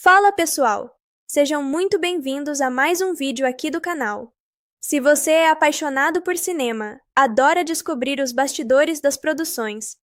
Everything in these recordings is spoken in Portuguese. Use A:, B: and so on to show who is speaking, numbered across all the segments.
A: Fala pessoal! Sejam muito bem-vindos a mais um vídeo aqui do canal. Se você é apaixonado por cinema, adora descobrir os bastidores das produções,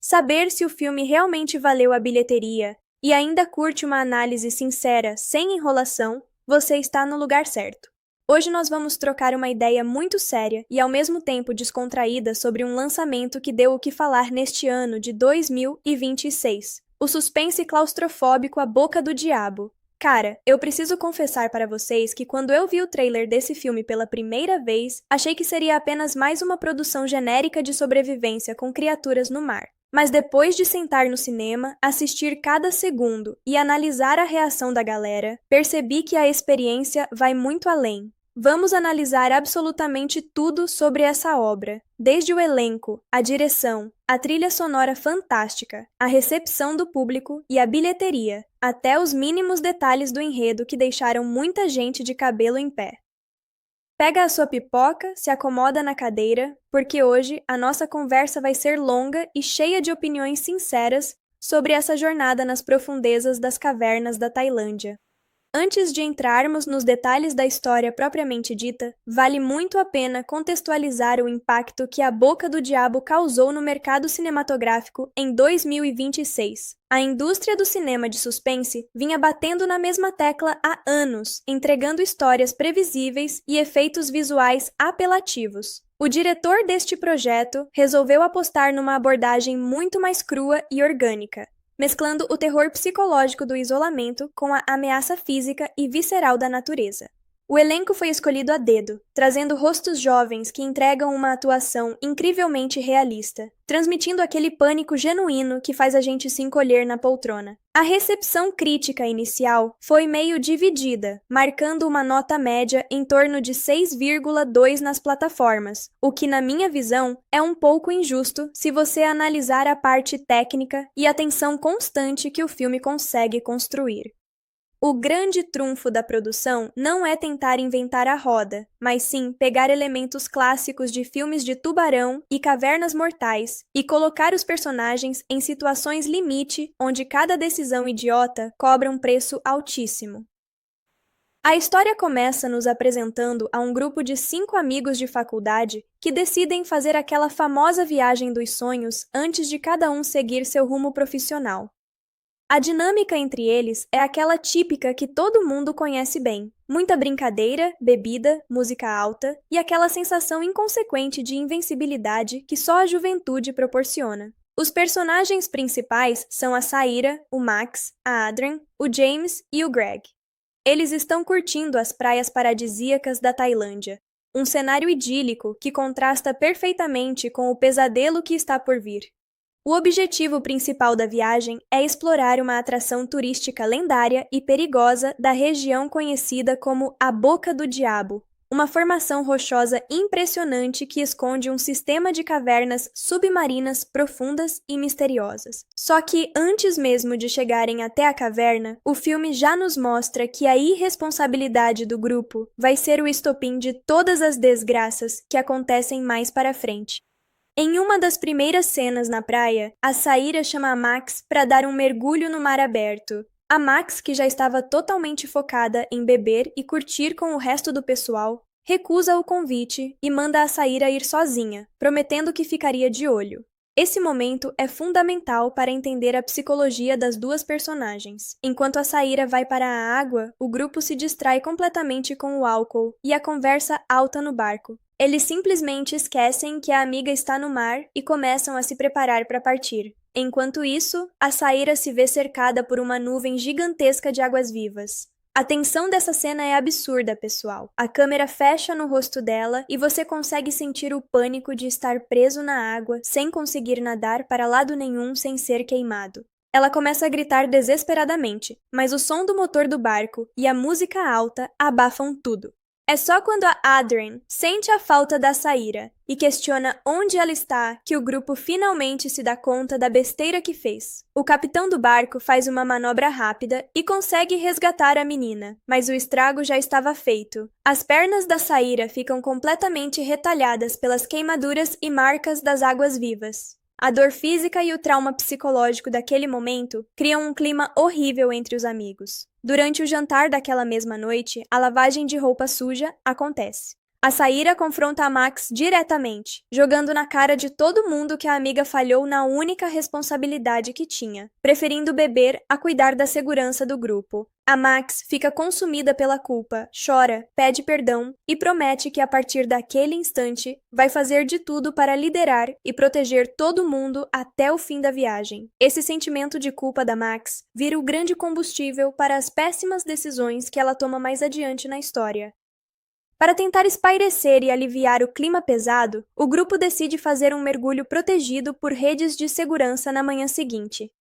A: saber se o filme realmente valeu a bilheteria e ainda curte uma análise sincera, sem enrolação, você está no lugar certo. Hoje nós vamos trocar uma ideia muito séria e ao mesmo tempo descontraída sobre um lançamento que deu o que falar neste ano de 2026. O suspense claustrofóbico A Boca do Diabo. Cara, eu preciso confessar para vocês que quando eu vi o trailer desse filme pela primeira vez, achei que seria apenas mais uma produção genérica de sobrevivência com criaturas no mar. Mas depois de sentar no cinema, assistir cada segundo e analisar a reação da galera, percebi que a experiência vai muito além. Vamos analisar absolutamente tudo sobre essa obra, desde o elenco, a direção, a trilha sonora fantástica, a recepção do público e a bilheteria, até os mínimos detalhes do enredo que deixaram muita gente de cabelo em pé. Pega a sua pipoca, se acomoda na cadeira, porque hoje a nossa conversa vai ser longa e cheia de opiniões sinceras sobre essa jornada nas profundezas das cavernas da Tailândia. Antes de entrarmos nos detalhes da história propriamente dita, vale muito a pena contextualizar o impacto que A Boca do Diabo causou no mercado cinematográfico em 2026. A indústria do cinema de suspense vinha batendo na mesma tecla há anos, entregando histórias previsíveis e efeitos visuais apelativos. O diretor deste projeto resolveu apostar numa abordagem muito mais crua e orgânica, mesclando o terror psicológico do isolamento com a ameaça física e visceral da natureza. O elenco foi escolhido a dedo, trazendo rostos jovens que entregam uma atuação incrivelmente realista, transmitindo aquele pânico genuíno que faz a gente se encolher na poltrona. A recepção crítica inicial foi meio dividida, marcando uma nota média em torno de 6,2 nas plataformas, o que, na minha visão, é um pouco injusto se você analisar a parte técnica e a tensão constante que o filme consegue construir. O grande trunfo da produção não é tentar inventar a roda, mas sim pegar elementos clássicos de filmes de tubarão e cavernas mortais e colocar os personagens em situações limite onde cada decisão idiota cobra um preço altíssimo. A história começa nos apresentando a um grupo de 5 amigos de faculdade que decidem fazer aquela famosa viagem dos sonhos antes de cada um seguir seu rumo profissional. A dinâmica entre eles é aquela típica que todo mundo conhece bem. Muita brincadeira, bebida, música alta e aquela sensação inconsequente de invencibilidade que só a juventude proporciona. Os personagens principais são a Saira, o Max, a Adrian, o James e o Greg. Eles estão curtindo as praias paradisíacas da Tailândia, um cenário idílico que contrasta perfeitamente com o pesadelo que está por vir. O objetivo principal da viagem é explorar uma atração turística lendária e perigosa da região conhecida como A Boca do Diabo, uma formação rochosa impressionante que esconde um sistema de cavernas submarinas profundas e misteriosas. Só que antes mesmo de chegarem até a caverna, o filme já nos mostra que a irresponsabilidade do grupo vai ser o estopim de todas as desgraças que acontecem mais para frente. Em uma das primeiras cenas na praia, a Saira chama a Max para dar um mergulho no mar aberto. A Max, que já estava totalmente focada em beber e curtir com o resto do pessoal, recusa o convite e manda a Saira ir sozinha, prometendo que ficaria de olho. Esse momento é fundamental para entender a psicologia das duas personagens. Enquanto a Saira vai para a água, o grupo se distrai completamente com o álcool e a conversa alta no barco. Eles simplesmente esquecem que a amiga está no mar e começam a se preparar para partir. Enquanto isso, a Saira se vê cercada por uma nuvem gigantesca de águas-vivas. A tensão dessa cena é absurda, pessoal. A câmera fecha no rosto dela e você consegue sentir o pânico de estar preso na água, sem conseguir nadar para lado nenhum sem ser queimado. Ela começa a gritar desesperadamente, mas o som do motor do barco e a música alta abafam tudo. É só quando a Adrian sente a falta da Saira e questiona onde ela está que o grupo finalmente se dá conta da besteira que fez. O capitão do barco faz uma manobra rápida e consegue resgatar a menina, mas o estrago já estava feito. As pernas da Saira ficam completamente retalhadas pelas queimaduras e marcas das águas vivas. A dor física e o trauma psicológico daquele momento criam um clima horrível entre os amigos. Durante o jantar daquela mesma noite, a lavagem de roupa suja acontece. A Saíra confronta a Max diretamente, jogando na cara de todo mundo que a amiga falhou na única responsabilidade que tinha, preferindo beber a cuidar da segurança do grupo. A Max fica consumida pela culpa, chora, pede perdão e promete que a partir daquele instante vai fazer de tudo para liderar e proteger todo mundo até o fim da viagem. Esse sentimento de culpa da Max vira o grande combustível para as péssimas decisões que ela toma mais adiante na história. Para tentar espairecer e aliviar o clima pesado, o grupo decide fazer um mergulho protegido por redes de segurança na manhã seguinte.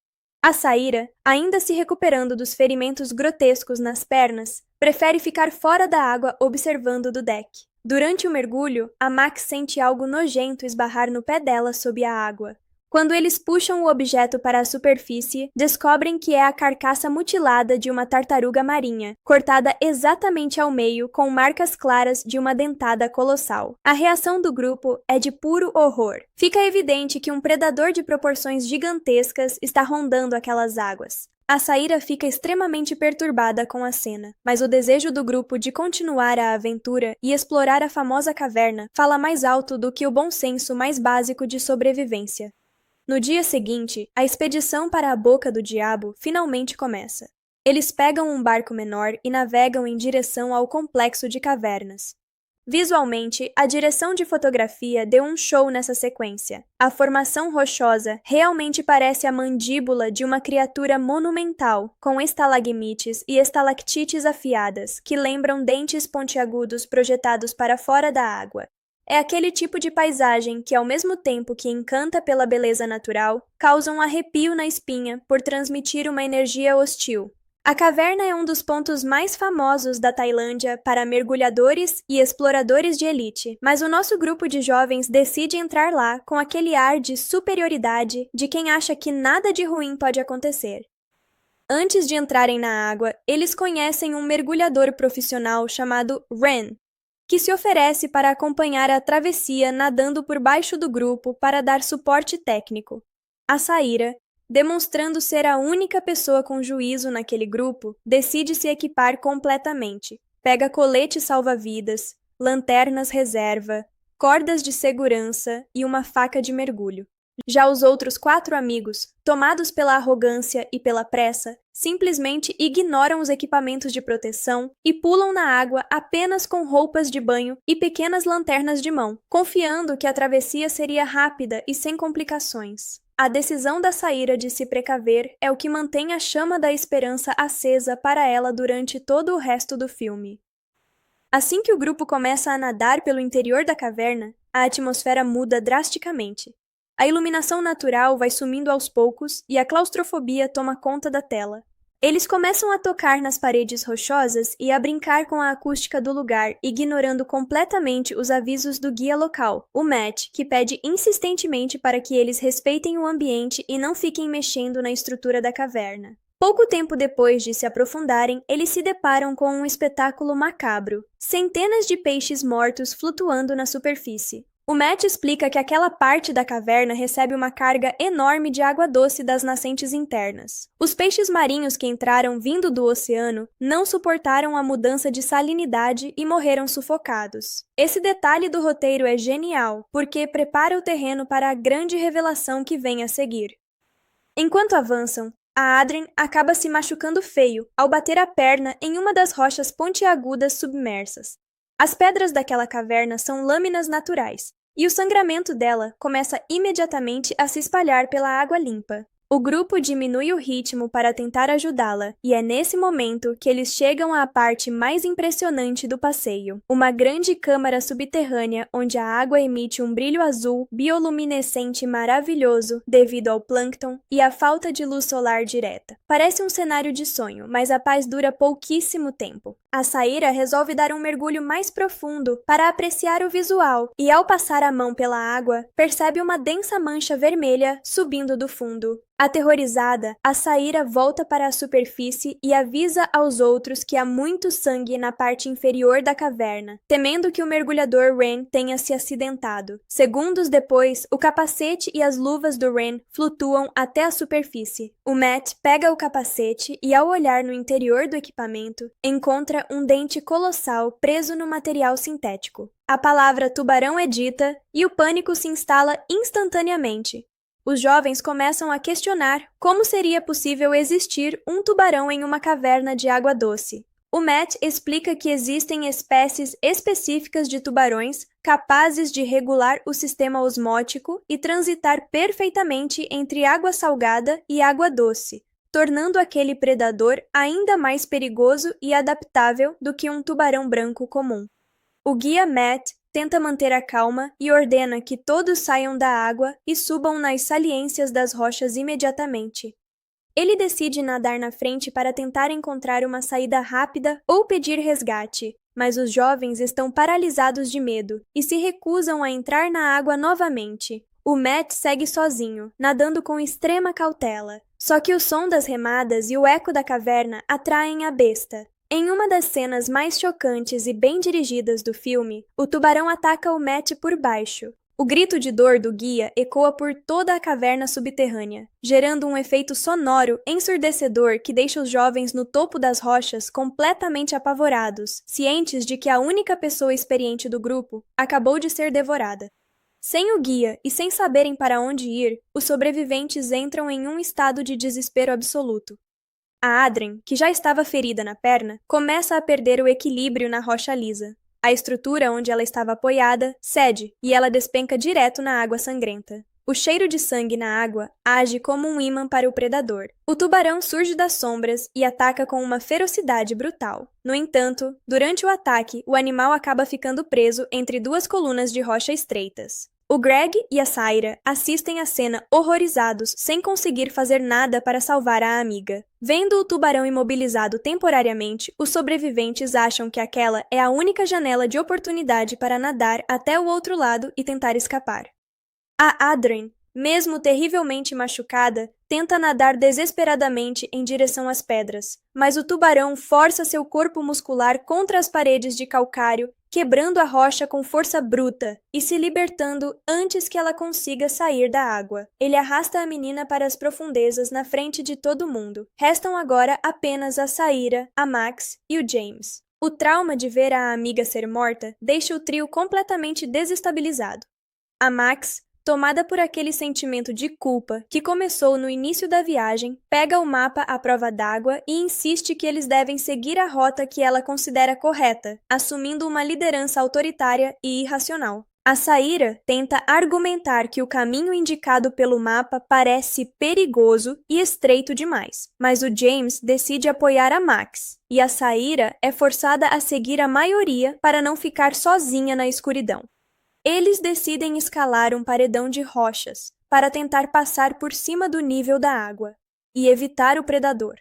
A: A Saíra, ainda se recuperando dos ferimentos grotescos nas pernas, prefere ficar fora da água observando do deck. Durante o mergulho, a Max sente algo nojento esbarrar no pé dela sob a água. Quando eles puxam o objeto para a superfície, descobrem que é a carcaça mutilada de uma tartaruga marinha, cortada exatamente ao meio com marcas claras de uma dentada colossal. A reação do grupo é de puro horror. Fica evidente que um predador de proporções gigantescas está rondando aquelas águas. A Saíra fica extremamente perturbada com a cena, mas o desejo do grupo de continuar a aventura e explorar a famosa caverna fala mais alto do que o bom senso mais básico de sobrevivência. No dia seguinte, a expedição para a Boca do Diabo finalmente começa. Eles pegam um barco menor e navegam em direção ao complexo de cavernas. Visualmente, a direção de fotografia deu um show nessa sequência. A formação rochosa realmente parece a mandíbula de uma criatura monumental, com estalagmites e estalactites afiadas, que lembram dentes pontiagudos projetados para fora da água. É aquele tipo de paisagem que, ao mesmo tempo que encanta pela beleza natural, causa um arrepio na espinha por transmitir uma energia hostil. A caverna é um dos pontos mais famosos da Tailândia para mergulhadores e exploradores de elite, mas o nosso grupo de jovens decide entrar lá com aquele ar de superioridade de quem acha que nada de ruim pode acontecer. Antes de entrarem na água, eles conhecem um mergulhador profissional chamado Ren, que se oferece para acompanhar a travessia nadando por baixo do grupo para dar suporte técnico. A Saíra, demonstrando ser a única pessoa com juízo naquele grupo, decide se equipar completamente. Pega colete salva-vidas, lanternas reserva, cordas de segurança e uma faca de mergulho. Já os outros 4 amigos, tomados pela arrogância e pela pressa, simplesmente ignoram os equipamentos de proteção e pulam na água apenas com roupas de banho e pequenas lanternas de mão, confiando que a travessia seria rápida e sem complicações. A decisão da Saíra de se precaver é o que mantém a chama da esperança acesa para ela durante todo o resto do filme. Assim que o grupo começa a nadar pelo interior da caverna, a atmosfera muda drasticamente. A iluminação natural vai sumindo aos poucos e a claustrofobia toma conta da tela. Eles começam a tocar nas paredes rochosas e a brincar com a acústica do lugar, ignorando completamente os avisos do guia local, o Matt, que pede insistentemente para que eles respeitem o ambiente e não fiquem mexendo na estrutura da caverna. Pouco tempo depois de se aprofundarem, eles se deparam com um espetáculo macabro: centenas de peixes mortos flutuando na superfície. O Matt explica que aquela parte da caverna recebe uma carga enorme de água doce das nascentes internas. Os peixes marinhos que entraram vindo do oceano não suportaram a mudança de salinidade e morreram sufocados. Esse detalhe do roteiro é genial, porque prepara o terreno para a grande revelação que vem a seguir. Enquanto avançam, a Adrien acaba se machucando feio ao bater a perna em uma das rochas pontiagudas submersas. As pedras daquela caverna são lâminas naturais, e o sangramento dela começa imediatamente a se espalhar pela água limpa. O grupo diminui o ritmo para tentar ajudá-la, e é nesse momento que eles chegam à parte mais impressionante do passeio: uma grande câmara subterrânea onde a água emite um brilho azul bioluminescente maravilhoso devido ao plâncton e à falta de luz solar direta. Parece um cenário de sonho, mas a paz dura pouquíssimo tempo. A Saíra resolve dar um mergulho mais profundo para apreciar o visual e, ao passar a mão pela água, percebe uma densa mancha vermelha subindo do fundo. Aterrorizada, a Saíra volta para a superfície e avisa aos outros que há muito sangue na parte inferior da caverna, temendo que o mergulhador Ren tenha se acidentado. Segundos depois, o capacete e as luvas do Ren flutuam até a superfície. O Matt pega o capacete e, ao olhar no interior do equipamento, encontra um dente colossal preso no material sintético. A palavra tubarão é dita e o pânico se instala instantaneamente. Os jovens começam a questionar como seria possível existir um tubarão em uma caverna de água doce. O Matt explica que existem espécies específicas de tubarões capazes de regular o sistema osmótico e transitar perfeitamente entre água salgada e água doce, tornando aquele predador ainda mais perigoso e adaptável do que um tubarão branco comum. O guia Matt tenta manter a calma e ordena que todos saiam da água e subam nas saliências das rochas imediatamente. Ele decide nadar na frente para tentar encontrar uma saída rápida ou pedir resgate, mas os jovens estão paralisados de medo e se recusam a entrar na água novamente. O Matt segue sozinho, nadando com extrema cautela. Só que o som das remadas e o eco da caverna atraem a besta. Em uma das cenas mais chocantes e bem dirigidas do filme, o tubarão ataca o Matt por baixo. O grito de dor do guia ecoa por toda a caverna subterrânea, gerando um efeito sonoro ensurdecedor que deixa os jovens no topo das rochas completamente apavorados, cientes de que a única pessoa experiente do grupo acabou de ser devorada. Sem o guia e sem saberem para onde ir, os sobreviventes entram em um estado de desespero absoluto. A Adrien, que já estava ferida na perna, começa a perder o equilíbrio na rocha lisa. A estrutura onde ela estava apoiada cede e ela despenca direto na água sangrenta. O cheiro de sangue na água age como um ímã para o predador. O tubarão surge das sombras e ataca com uma ferocidade brutal. No entanto, durante o ataque, o animal acaba ficando preso entre duas colunas de rocha estreitas. O Greg e a Saira assistem a cena horrorizados, sem conseguir fazer nada para salvar a amiga. Vendo o tubarão imobilizado temporariamente, os sobreviventes acham que aquela é a única janela de oportunidade para nadar até o outro lado e tentar escapar. A Adrien, mesmo terrivelmente machucada, tenta nadar desesperadamente em direção às pedras, mas o tubarão força seu corpo muscular contra as paredes de calcário, quebrando a rocha com força bruta e se libertando antes que ela consiga sair da água. Ele arrasta a menina para as profundezas na frente de todo mundo. Restam agora apenas a Saira, a Max e o James. O trauma de ver a amiga ser morta deixa o trio completamente desestabilizado. A Max, tomada por aquele sentimento de culpa que começou no início da viagem, pega o mapa à prova d'água e insiste que eles devem seguir a rota que ela considera correta, assumindo uma liderança autoritária e irracional. A Saira tenta argumentar que o caminho indicado pelo mapa parece perigoso e estreito demais, mas o James decide apoiar a Max, e a Saira é forçada a seguir a maioria para não ficar sozinha na escuridão. Eles decidem escalar um paredão de rochas para tentar passar por cima do nível da água e evitar o predador.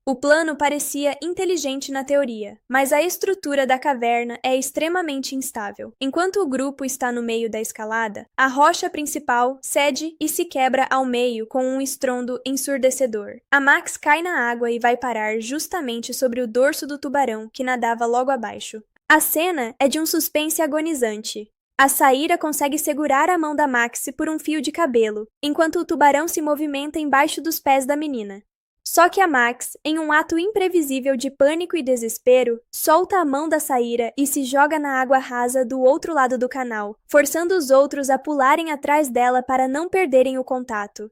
A: O plano parecia inteligente na teoria, mas a estrutura da caverna é extremamente instável. Enquanto o grupo está no meio da escalada, a rocha principal cede e se quebra ao meio com um estrondo ensurdecedor. A Max cai na água e vai parar justamente sobre o dorso do tubarão que nadava logo abaixo. A cena é de um suspense agonizante. A Saira consegue segurar a mão da Max por um fio de cabelo, enquanto o tubarão se movimenta embaixo dos pés da menina. Só que a Max, em um ato imprevisível de pânico e desespero, solta a mão da Saira e se joga na água rasa do outro lado do canal, forçando os outros a pularem atrás dela para não perderem o contato.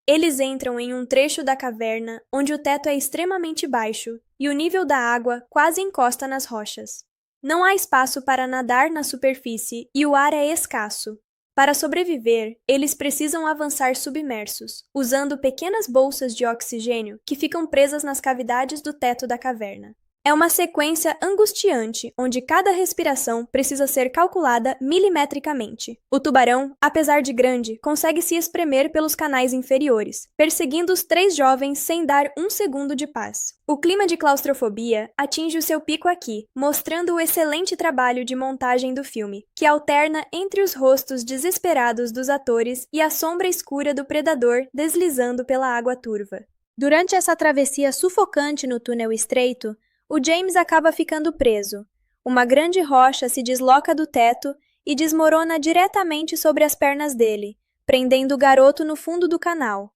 A: Eles entram em um trecho da caverna onde o teto é extremamente baixo e o nível da água quase encosta nas rochas. Não há espaço para nadar na superfície e o ar é escasso. Para sobreviver, eles precisam avançar submersos, usando pequenas bolsas de oxigênio que ficam presas nas cavidades do teto da caverna. É uma sequência angustiante, onde cada respiração precisa ser calculada milimetricamente. O tubarão, apesar de grande, consegue se espremer pelos canais inferiores, perseguindo os 3 jovens sem dar um segundo de paz. O clima de claustrofobia atinge o seu pico aqui, mostrando o excelente trabalho de montagem do filme, que alterna entre os rostos desesperados dos atores e a sombra escura do predador deslizando pela água turva. Durante essa travessia sufocante no túnel estreito, o James acaba ficando preso. Uma grande rocha se desloca do teto e desmorona diretamente sobre as pernas dele, prendendo o garoto no fundo do canal.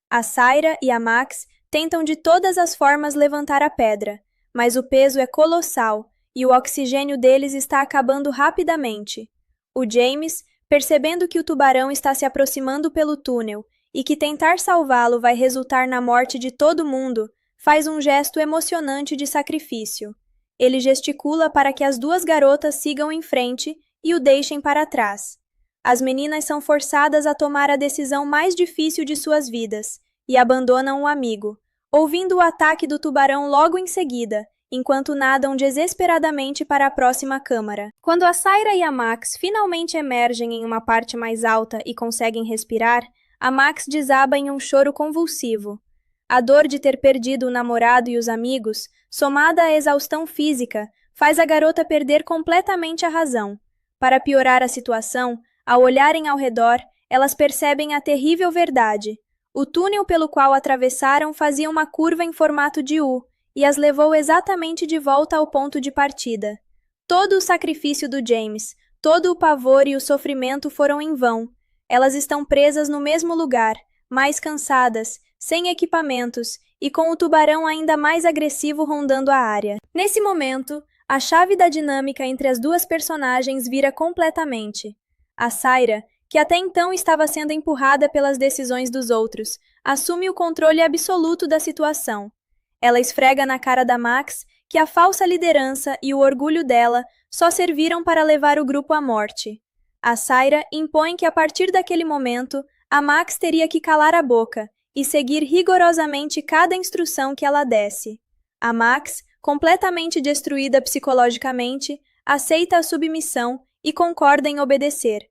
A: A Syra e a Max tentam de todas as formas levantar a pedra, mas o peso é colossal e o oxigênio deles está acabando rapidamente. O James, percebendo que o tubarão está se aproximando pelo túnel e que tentar salvá-lo vai resultar na morte de todo mundo, faz um gesto emocionante de sacrifício. Ele gesticula para que as 2 garotas sigam em frente e o deixem para trás. As meninas são forçadas a tomar a decisão mais difícil de suas vidas e abandonam o amigo, ouvindo o ataque do tubarão logo em seguida, enquanto nadam desesperadamente para a próxima câmara. Quando a Syra e a Max finalmente emergem em uma parte mais alta e conseguem respirar, a Max desaba em um choro convulsivo. A dor de ter perdido o namorado e os amigos, somada à exaustão física, faz a garota perder completamente a razão. Para piorar a situação, ao olharem ao redor, elas percebem a terrível verdade. O túnel pelo qual atravessaram fazia uma curva em formato de U e as levou exatamente de volta ao ponto de partida. Todo o sacrifício do James, todo o pavor e o sofrimento foram em vão. Elas estão presas no mesmo lugar, mais cansadas, sem equipamentos e com o tubarão ainda mais agressivo rondando a área. Nesse momento, a chave da dinâmica entre as 2 personagens vira completamente. A Syra, que até então estava sendo empurrada pelas decisões dos outros, assume o controle absoluto da situação. Ela esfrega na cara da Max que a falsa liderança e o orgulho dela só serviram para levar o grupo à morte. A Syra impõe que a partir daquele momento, a Max teria que calar a boca e seguir rigorosamente cada instrução que ela desse. A Max, completamente destruída psicologicamente, aceita a submissão e concorda em obedecer.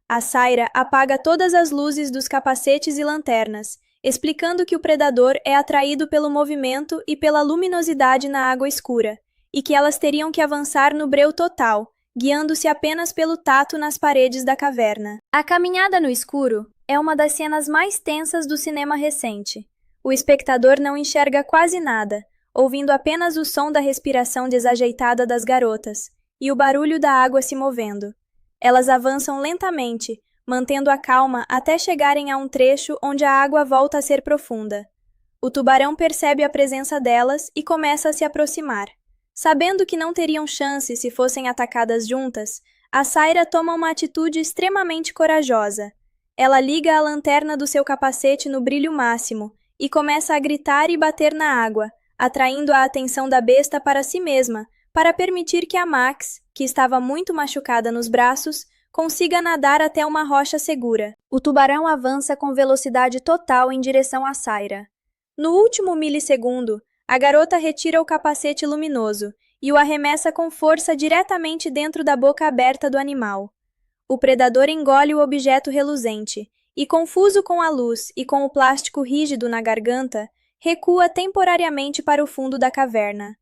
A: A Syra apaga todas as luzes dos capacetes e lanternas, explicando que o predador é atraído pelo movimento e pela luminosidade na água escura, e que elas teriam que avançar no breu total, guiando-se apenas pelo tato nas paredes da caverna. A caminhada no escuro é uma das cenas mais tensas do cinema recente. O espectador não enxerga quase nada, ouvindo apenas o som da respiração desajeitada das garotas e o barulho da água se movendo. Elas avançam lentamente, mantendo a calma até chegarem a um trecho onde a água volta a ser profunda. O tubarão percebe a presença delas e começa a se aproximar. Sabendo que não teriam chance se fossem atacadas juntas, a Syra toma uma atitude extremamente corajosa. Ela liga a lanterna do seu capacete no brilho máximo e começa a gritar e bater na água, atraindo a atenção da besta para si mesma, para permitir que a Max, que estava muito machucada nos braços, consiga nadar até uma rocha segura. O tubarão avança com velocidade total em direção a Syra. No último milissegundo, a garota retira o capacete luminoso e o arremessa com força diretamente dentro da boca aberta do animal. O predador engole o objeto reluzente e, confuso com a luz e com o plástico rígido na garganta, recua temporariamente para o fundo da caverna.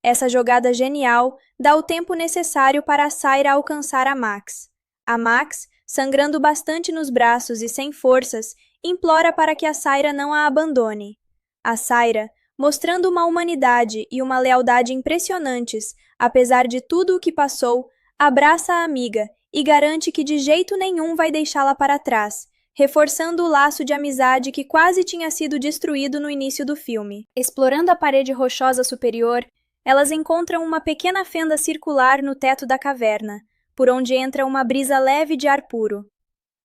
A: Essa jogada genial dá o tempo necessário para a Syra alcançar a Max. A Max, sangrando bastante nos braços e sem forças, implora para que a Syra não a abandone. A Syra, mostrando uma humanidade e uma lealdade impressionantes, apesar de tudo o que passou, abraça a amiga e garante que de jeito nenhum vai deixá-la para trás, reforçando o laço de amizade que quase tinha sido destruído no início do filme. Explorando a parede rochosa superior, elas encontram uma pequena fenda circular no teto da caverna, por onde entra uma brisa leve de ar puro.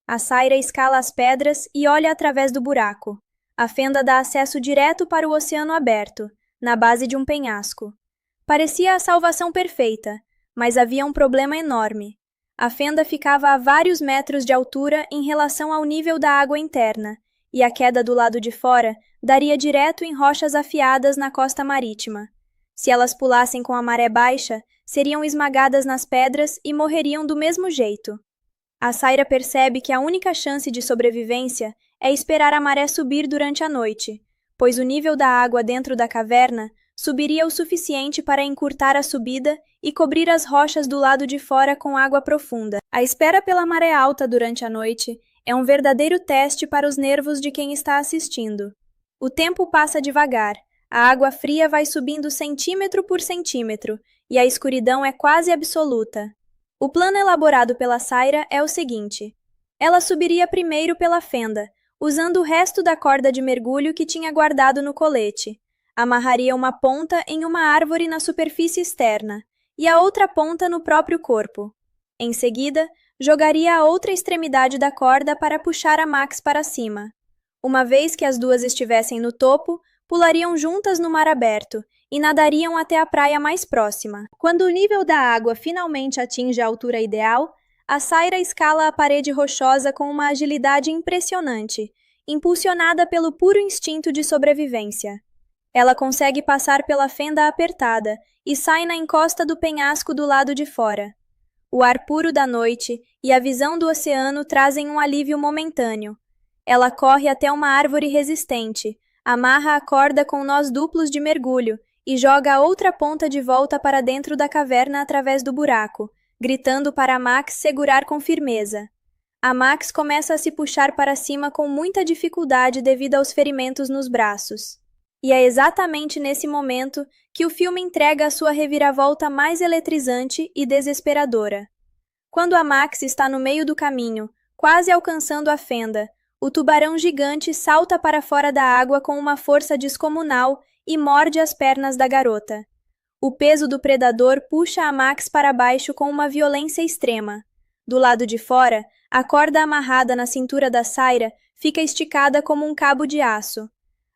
A: A Syra escala as pedras e olha através do buraco. A fenda dá acesso direto para o oceano aberto, na base de um penhasco. Parecia a salvação perfeita, mas havia um problema enorme. A fenda ficava a vários metros de altura em relação ao nível da água interna, e a queda do lado de fora daria direto em rochas afiadas na costa marítima. Se elas pulassem com a maré baixa, seriam esmagadas nas pedras e morreriam do mesmo jeito. A Saira percebe que a única chance de sobrevivência é esperar a maré subir durante a noite, pois o nível da água dentro da caverna subiria o suficiente para encurtar a subida e cobrir as rochas do lado de fora com água profunda. A espera pela maré alta durante a noite é um verdadeiro teste para os nervos de quem está assistindo. O tempo passa devagar, a água fria vai subindo centímetro por centímetro e a escuridão é quase absoluta. O plano elaborado pela Saira é o seguinte: ela subiria primeiro pela fenda, usando o resto da corda de mergulho que tinha guardado no colete. Amarraria uma ponta em uma árvore na superfície externa e a outra ponta no próprio corpo. Em seguida, jogaria a outra extremidade da corda para puxar a Max para cima. Uma vez que as duas estivessem no topo, pulariam juntas no mar aberto e nadariam até a praia mais próxima. Quando o nível da água finalmente atinge a altura ideal, a Saira escala a parede rochosa com uma agilidade impressionante, impulsionada pelo puro instinto de sobrevivência. Ela consegue passar pela fenda apertada e sai na encosta do penhasco do lado de fora. O ar puro da noite e a visão do oceano trazem um alívio momentâneo. Ela corre até uma árvore resistente, amarra a corda com nós duplos de mergulho e joga a outra ponta de volta para dentro da caverna através do buraco, gritando para a Max segurar com firmeza. A Max começa a se puxar para cima com muita dificuldade devido aos ferimentos nos braços. E é exatamente nesse momento que o filme entrega a sua reviravolta mais eletrizante e desesperadora. Quando a Max está no meio do caminho, quase alcançando a fenda, o tubarão gigante salta para fora da água com uma força descomunal e morde as pernas da garota. O peso do predador puxa a Max para baixo com uma violência extrema. Do lado de fora, a corda amarrada na cintura da Saira fica esticada como um cabo de aço.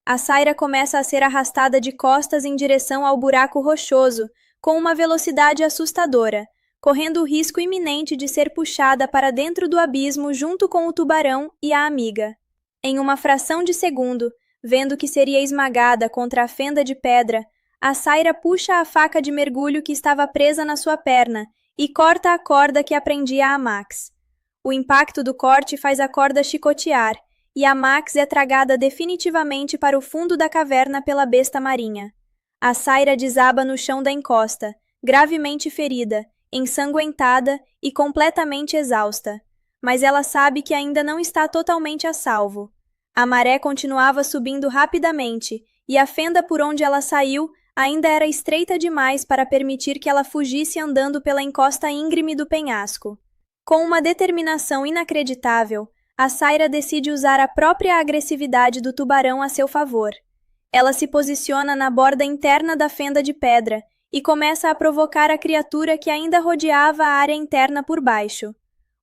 A: A Saira começa a ser arrastada de costas em direção ao buraco rochoso, com uma velocidade assustadora, correndo o risco iminente de ser puxada para dentro do abismo junto com o tubarão e a amiga. Em uma fração de segundo, vendo que seria esmagada contra a fenda de pedra, a Saira puxa a faca de mergulho que estava presa na sua perna e corta a corda que prendia a Max. O impacto do corte faz a corda chicotear, e a Max é tragada definitivamente para o fundo da caverna pela besta marinha. A Saira desaba no chão da encosta, gravemente ferida, ensanguentada e completamente exausta. Mas ela sabe que ainda não está totalmente a salvo. A maré continuava subindo rapidamente, e a fenda por onde ela saiu ainda era estreita demais para permitir que ela fugisse andando pela encosta íngreme do penhasco. Com uma determinação inacreditável, a Saira decide usar a própria agressividade do tubarão a seu favor. Ela se posiciona na borda interna da fenda de pedra e começa a provocar a criatura que ainda rodeava a área interna por baixo.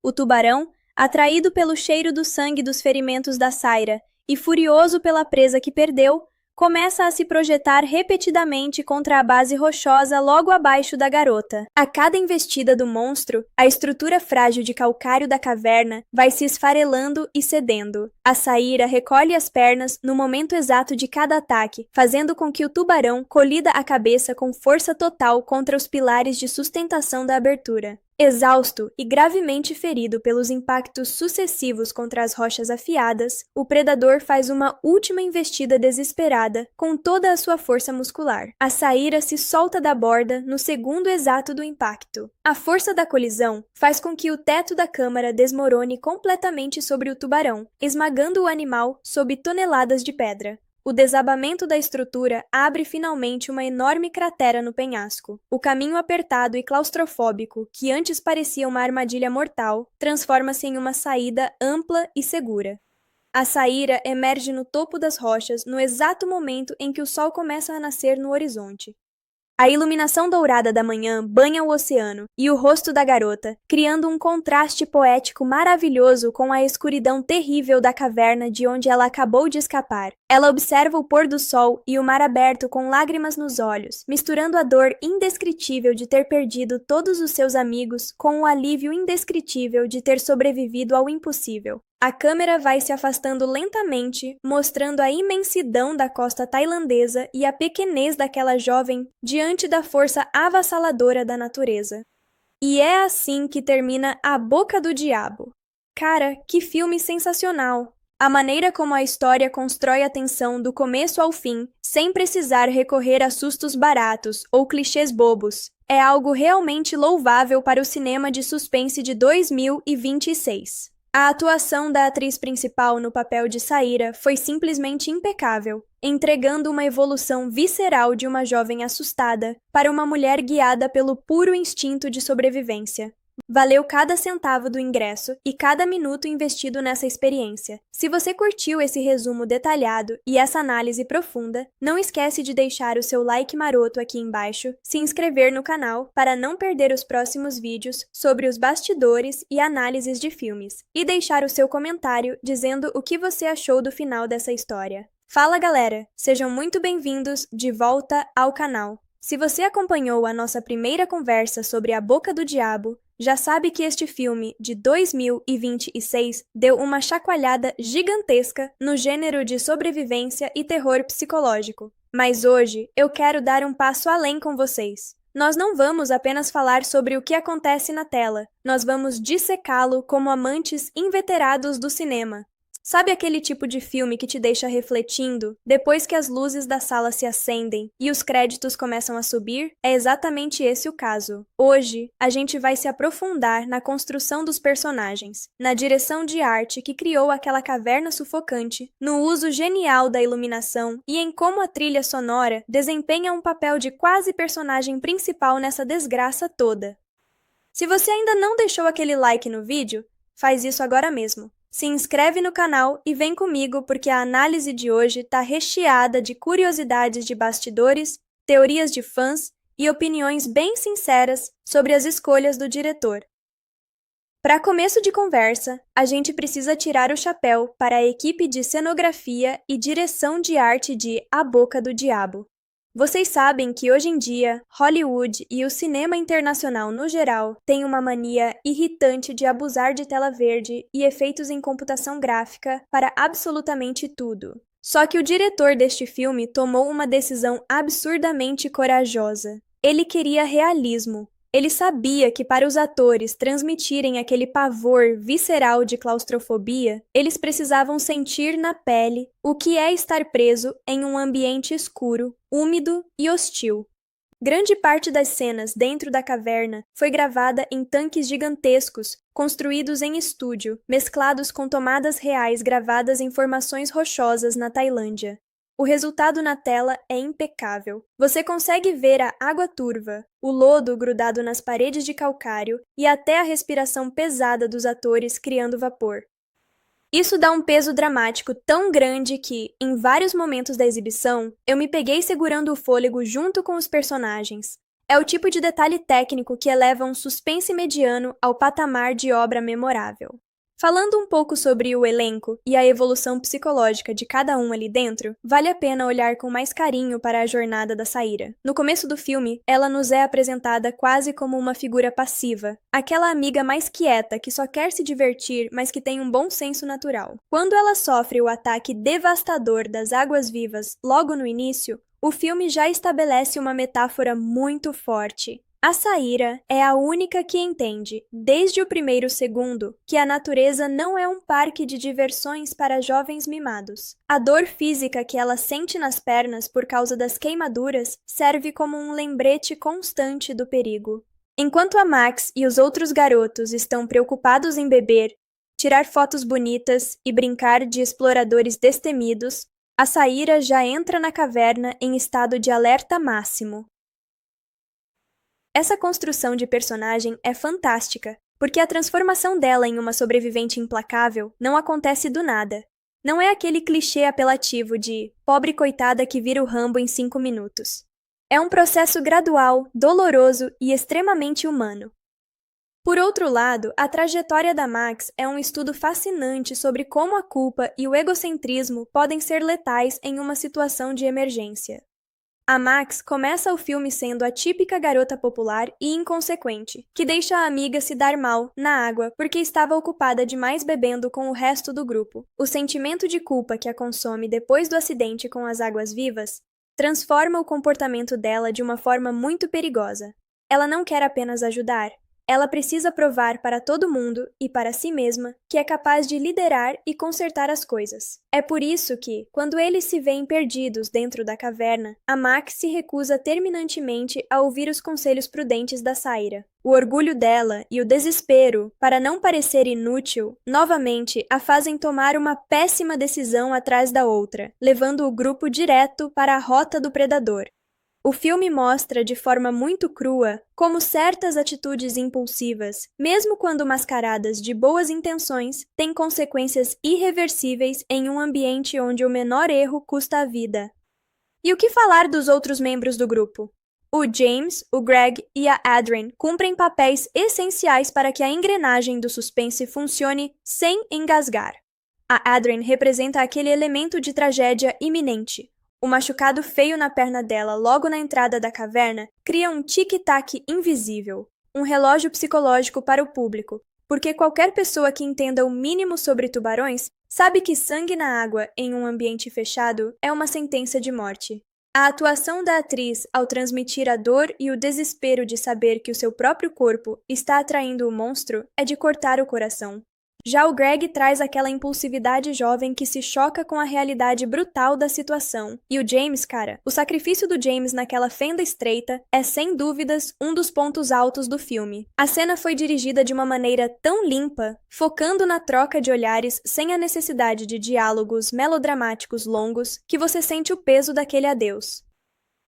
A: O tubarão, atraído pelo cheiro do sangue dos ferimentos da Saira e furioso pela presa que perdeu, começa a se projetar repetidamente contra a base rochosa logo abaixo da garota. A cada investida do monstro, a estrutura frágil de calcário da caverna vai se esfarelando e cedendo. A Saira recolhe as pernas no momento exato de cada ataque, fazendo com que o tubarão colida a cabeça com força total contra os pilares de sustentação da abertura. Exausto e gravemente ferido pelos impactos sucessivos contra as rochas afiadas, o predador faz uma última investida desesperada com toda a sua força muscular. A Saira se solta da borda no segundo exato do impacto. A força da colisão faz com que o teto da câmara desmorone completamente sobre o tubarão, esmagando o animal sob toneladas de pedra. O desabamento da estrutura abre finalmente uma enorme cratera no penhasco. O caminho apertado e claustrofóbico, que antes parecia uma armadilha mortal, transforma-se em uma saída ampla e segura. A Saira emerge no topo das rochas no exato momento em que o sol começa a nascer no horizonte. A iluminação dourada da manhã banha o oceano e o rosto da garota, criando um contraste poético maravilhoso com a escuridão terrível da caverna de onde ela acabou de escapar. Ela observa o pôr do sol e o mar aberto com lágrimas nos olhos, misturando a dor indescritível de ter perdido todos os seus amigos com o alívio indescritível de ter sobrevivido ao impossível. A câmera vai se afastando lentamente, mostrando a imensidão da costa tailandesa e a pequenez daquela jovem diante da força avassaladora da natureza. E é assim que termina A Boca do Diabo. Cara, que filme sensacional! A maneira como a história constrói a tensão do começo ao fim, sem precisar recorrer a sustos baratos ou clichês bobos, é algo realmente louvável para o cinema de suspense de 2026. A atuação da atriz principal no papel de Saíra foi simplesmente impecável, entregando uma evolução visceral de uma jovem assustada para uma mulher guiada pelo puro instinto de sobrevivência. Valeu cada centavo do ingresso e cada minuto investido nessa experiência. Se você curtiu esse resumo detalhado e essa análise profunda, não esquece de deixar o seu like maroto aqui embaixo, se inscrever no canal para não perder os próximos vídeos sobre os bastidores e análises de filmes, e deixar o seu comentário dizendo o que você achou do final dessa história. Fala galera, sejam muito bem-vindos de volta ao canal. Se você acompanhou a nossa primeira conversa sobre A Boca do Diabo, já sabe que este filme, de 2026, deu uma chacoalhada gigantesca no gênero de sobrevivência e terror psicológico. Mas hoje, eu quero dar um passo além com vocês. Nós não vamos apenas falar sobre o que acontece na tela, nós vamos dissecá-lo como amantes inveterados do cinema. Sabe aquele tipo de filme que te deixa refletindo depois que as luzes da sala se acendem e os créditos começam a subir? É exatamente esse o caso. Hoje, a gente vai se aprofundar na construção dos personagens, na direção de arte que criou aquela caverna sufocante, no uso genial da iluminação e em como a trilha sonora desempenha um papel de quase personagem principal nessa desgraça toda. Se você ainda não deixou aquele like no vídeo, faz isso agora mesmo. Se inscreve no canal e vem comigo porque a análise de hoje está recheada de curiosidades de bastidores, teorias de fãs e opiniões bem sinceras sobre as escolhas do diretor. Para começo de conversa, a gente precisa tirar o chapéu para a equipe de cenografia e direção de arte de A Boca do Diabo. Vocês sabem que hoje em dia, Hollywood e o cinema internacional no geral têm uma mania irritante de abusar de tela verde e efeitos em computação gráfica para absolutamente tudo. Só que o diretor deste filme tomou uma decisão absurdamente corajosa. Ele queria realismo. Ele sabia que para os atores transmitirem aquele pavor visceral de claustrofobia, eles precisavam sentir na pele o que é estar preso em um ambiente escuro, úmido e hostil. Grande parte das cenas dentro da caverna foi gravada em tanques gigantescos, construídos em estúdio, mesclados com tomadas reais gravadas em formações rochosas na Tailândia. O resultado na tela é impecável. Você consegue ver a água turva, o lodo grudado nas paredes de calcário e até a respiração pesada dos atores criando vapor. Isso dá um peso dramático tão grande que, em vários momentos da exibição, eu me peguei segurando o fôlego junto com os personagens. É o tipo de detalhe técnico que eleva um suspense mediano ao patamar de obra memorável. Falando um pouco sobre o elenco e a evolução psicológica de cada um ali dentro, vale a pena olhar com mais carinho para a jornada da Saíra. No começo do filme, ela nos é apresentada quase como uma figura passiva, aquela amiga mais quieta que só quer se divertir, mas que tem um bom senso natural. Quando ela sofre o ataque devastador das águas-vivas logo no início, o filme já estabelece uma metáfora muito forte. A Saíra é a única que entende, desde o primeiro segundo, que a natureza não é um parque de diversões para jovens mimados. A dor física que ela sente nas pernas por causa das queimaduras serve como um lembrete constante do perigo. Enquanto a Max e os outros garotos estão preocupados em beber, tirar fotos bonitas e brincar de exploradores destemidos, a Saíra já entra na caverna em estado de alerta máximo. Essa construção de personagem é fantástica, porque a transformação dela em uma sobrevivente implacável não acontece do nada. Não é aquele clichê apelativo de pobre coitada que vira o Rambo em 5 minutos. É um processo gradual, doloroso e extremamente humano. Por outro lado, a trajetória da Max é um estudo fascinante sobre como a culpa e o egocentrismo podem ser letais em uma situação de emergência. A Max começa o filme sendo a típica garota popular e inconsequente, que deixa a amiga se dar mal na água porque estava ocupada demais bebendo com o resto do grupo. O sentimento de culpa que a consome depois do acidente com as águas-vivas transforma o comportamento dela de uma forma muito perigosa. Ela não quer apenas ajudar, ela precisa provar para todo mundo e para si mesma que é capaz de liderar e consertar as coisas. É por isso que, quando eles se veem perdidos dentro da caverna, a Max se recusa terminantemente a ouvir os conselhos prudentes da Saira. O orgulho dela e o desespero, para não parecer inútil, novamente a fazem tomar uma péssima decisão atrás da outra, levando o grupo direto para a rota do predador. O filme mostra de forma muito crua como certas atitudes impulsivas, mesmo quando mascaradas de boas intenções, têm consequências irreversíveis em um ambiente onde o menor erro custa a vida. E o que falar dos outros membros do grupo? O James, o Greg e a Adrian cumprem papéis essenciais para que a engrenagem do suspense funcione sem engasgar. A Adrian representa aquele elemento de tragédia iminente. O machucado feio na perna dela logo na entrada da caverna cria um tic-tac invisível, um relógio psicológico para o público, porque qualquer pessoa que entenda o mínimo sobre tubarões sabe que sangue na água em um ambiente fechado é uma sentença de morte. A atuação da atriz ao transmitir a dor e o desespero de saber que o seu próprio corpo está atraindo o monstro é de cortar o coração. Já o Greg traz aquela impulsividade jovem que se choca com a realidade brutal da situação. E o James, cara, o sacrifício do James naquela fenda estreita é, sem dúvidas, um dos pontos altos do filme. A cena foi dirigida de uma maneira tão limpa, focando na troca de olhares sem a necessidade de diálogos melodramáticos longos, que você sente o peso daquele adeus.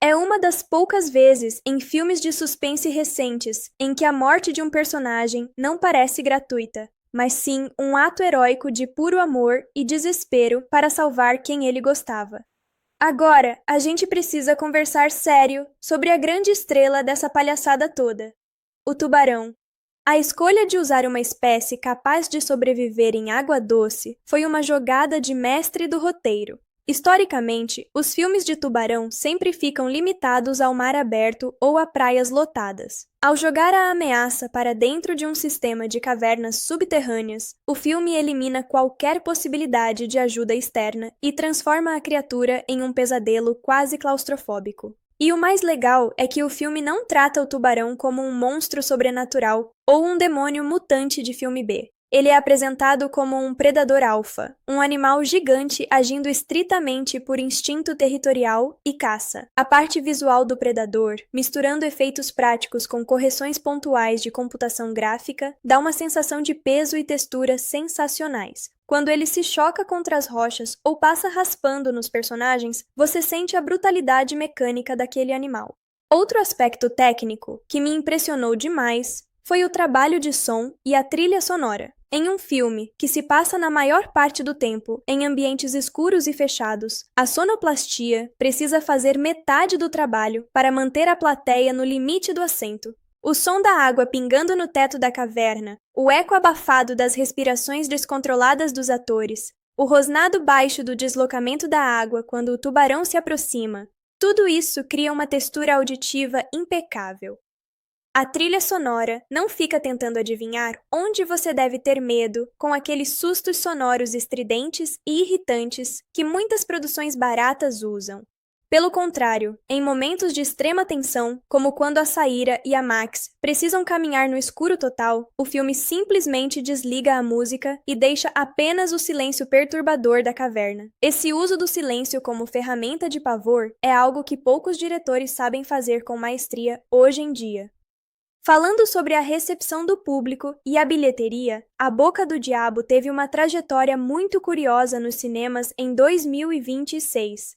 A: É uma das poucas vezes em filmes de suspense recentes em que a morte de um personagem não parece gratuita, mas sim um ato heróico de puro amor e desespero para salvar quem ele gostava. Agora, a gente precisa conversar sério sobre a grande estrela dessa palhaçada toda, o tubarão. A escolha de usar uma espécie capaz de sobreviver em água doce foi uma jogada de mestre do roteiro. Historicamente, os filmes de tubarão sempre ficam limitados ao mar aberto ou a praias lotadas. Ao jogar a ameaça para dentro de um sistema de cavernas subterrâneas, o filme elimina qualquer possibilidade de ajuda externa e transforma a criatura em um pesadelo quase claustrofóbico. E o mais legal é que o filme não trata o tubarão como um monstro sobrenatural ou um demônio mutante de filme B. Ele é apresentado como um predador alfa, um animal gigante agindo estritamente por instinto territorial e caça. A parte visual do predador, misturando efeitos práticos com correções pontuais de computação gráfica, dá uma sensação de peso e textura sensacionais. Quando ele se choca contra as rochas ou passa raspando nos personagens, você sente a brutalidade mecânica daquele animal. Outro aspecto técnico que me impressionou demais foi o trabalho de som e a trilha sonora. Em um filme que se passa na maior parte do tempo em ambientes escuros e fechados, a sonoplastia precisa fazer metade do trabalho para manter a plateia no limite do assento. O som da água pingando no teto da caverna, o eco abafado das respirações descontroladas dos atores, o rosnado baixo do deslocamento da água quando o tubarão se aproxima, tudo isso cria uma textura auditiva impecável. A trilha sonora não fica tentando adivinhar onde você deve ter medo com aqueles sustos sonoros estridentes e irritantes que muitas produções baratas usam. Pelo contrário, em momentos de extrema tensão, como quando a Saira e a Max precisam caminhar no escuro total, o filme simplesmente desliga a música e deixa apenas o silêncio perturbador da caverna. Esse uso do silêncio como ferramenta de pavor é algo que poucos diretores sabem fazer com maestria hoje em dia. Falando sobre a recepção do público e a bilheteria, A Boca do Diabo teve uma trajetória muito curiosa nos cinemas em 2026.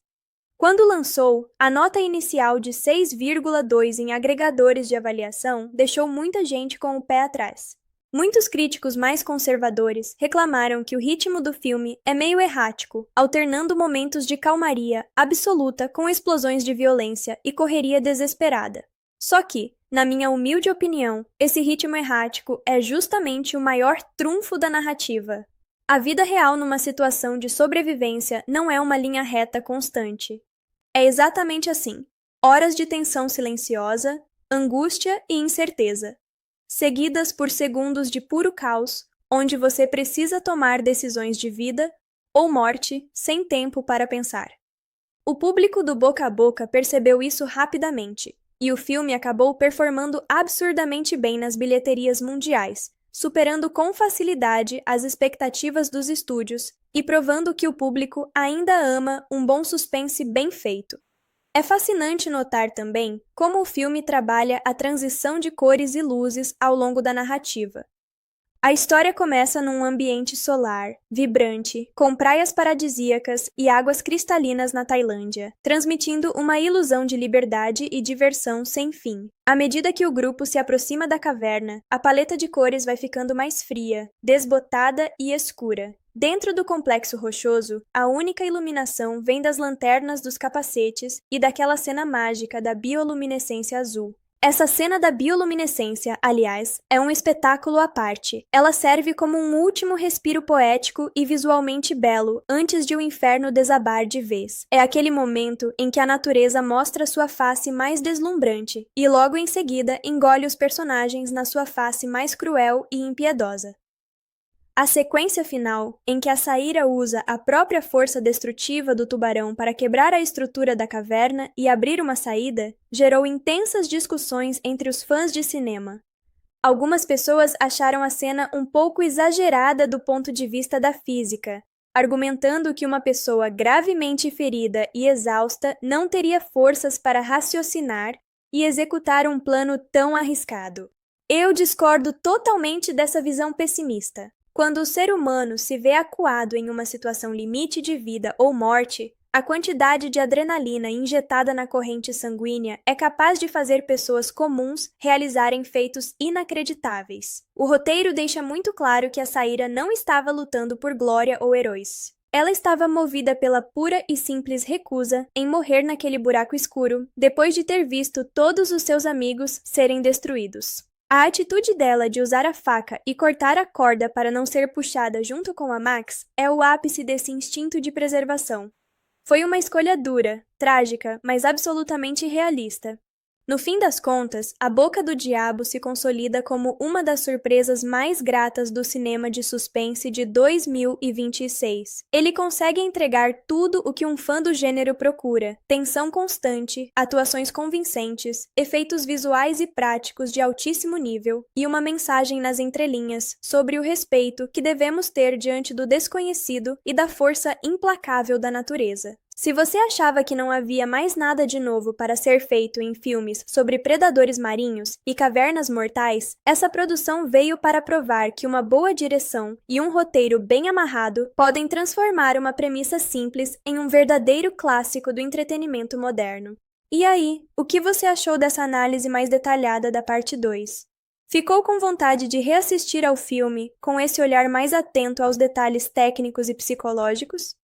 A: Quando lançou, a nota inicial de 6,2 em agregadores de avaliação deixou muita gente com o pé atrás. Muitos críticos mais conservadores reclamaram que o ritmo do filme é meio errático, alternando momentos de calmaria absoluta com explosões de violência e correria desesperada. Só que, na minha humilde opinião, esse ritmo errático é justamente o maior trunfo da narrativa. A vida real numa situação de sobrevivência não é uma linha reta constante. É exatamente assim. horas de tensão silenciosa, angústia e incerteza, seguidas por segundos de puro caos, onde você precisa tomar decisões de vida ou morte sem tempo para pensar. O público do Boca a Boca percebeu isso rapidamente, e o filme acabou performando absurdamente bem nas bilheterias mundiais, superando com facilidade as expectativas dos estúdios e provando que o público ainda ama um bom suspense bem feito. É fascinante notar também como o filme trabalha a transição de cores e luzes ao longo da narrativa. A história começa num ambiente solar, vibrante, com praias paradisíacas e águas cristalinas na Tailândia, transmitindo uma ilusão de liberdade e diversão sem fim. À medida que o grupo se aproxima da caverna, a paleta de cores vai ficando mais fria, desbotada e escura. Dentro do complexo rochoso, a única iluminação vem das lanternas dos capacetes e daquela cena mágica da bioluminescência azul. Essa cena da bioluminescência, aliás, é um espetáculo à parte. Ela serve como um último respiro poético e visualmente belo antes de o inferno desabar de vez. É aquele momento em que a natureza mostra sua face mais deslumbrante e logo em seguida engole os personagens na sua face mais cruel e impiedosa. A sequência final, em que a Saíra usa a própria força destrutiva do tubarão para quebrar a estrutura da caverna e abrir uma saída, gerou intensas discussões entre os fãs de cinema. Algumas pessoas acharam a cena um pouco exagerada do ponto de vista da física, argumentando que uma pessoa gravemente ferida e exausta não teria forças para raciocinar e executar um plano tão arriscado. Eu discordo totalmente dessa visão pessimista. Quando o ser humano se vê acuado em uma situação limite de vida ou morte, a quantidade de adrenalina injetada na corrente sanguínea é capaz de fazer pessoas comuns realizarem feitos inacreditáveis. O roteiro deixa muito claro que a Saíra não estava lutando por glória ou heróis. Ela estava movida pela pura e simples recusa em morrer naquele buraco escuro, depois de ter visto todos os seus amigos serem destruídos. A atitude dela de usar a faca e cortar a corda para não ser puxada junto com a Max é o ápice desse instinto de preservação. Foi uma escolha dura, trágica, mas absolutamente realista. No fim das contas, A Boca do Diabo se consolida como uma das surpresas mais gratas do cinema de suspense de 2026. Ele consegue entregar tudo o que um fã do gênero procura: tensão constante, atuações convincentes, efeitos visuais e práticos de altíssimo nível e uma mensagem nas entrelinhas sobre o respeito que devemos ter diante do desconhecido e da força implacável da natureza. Se você achava que não havia mais nada de novo para ser feito em filmes sobre predadores marinhos e cavernas mortais, essa produção veio para provar que uma boa direção e um roteiro bem amarrado podem transformar uma premissa simples em um verdadeiro clássico do entretenimento moderno. E aí, o que você achou dessa análise mais detalhada da parte 2? Ficou com vontade de reassistir ao filme com esse olhar mais atento aos detalhes técnicos e psicológicos?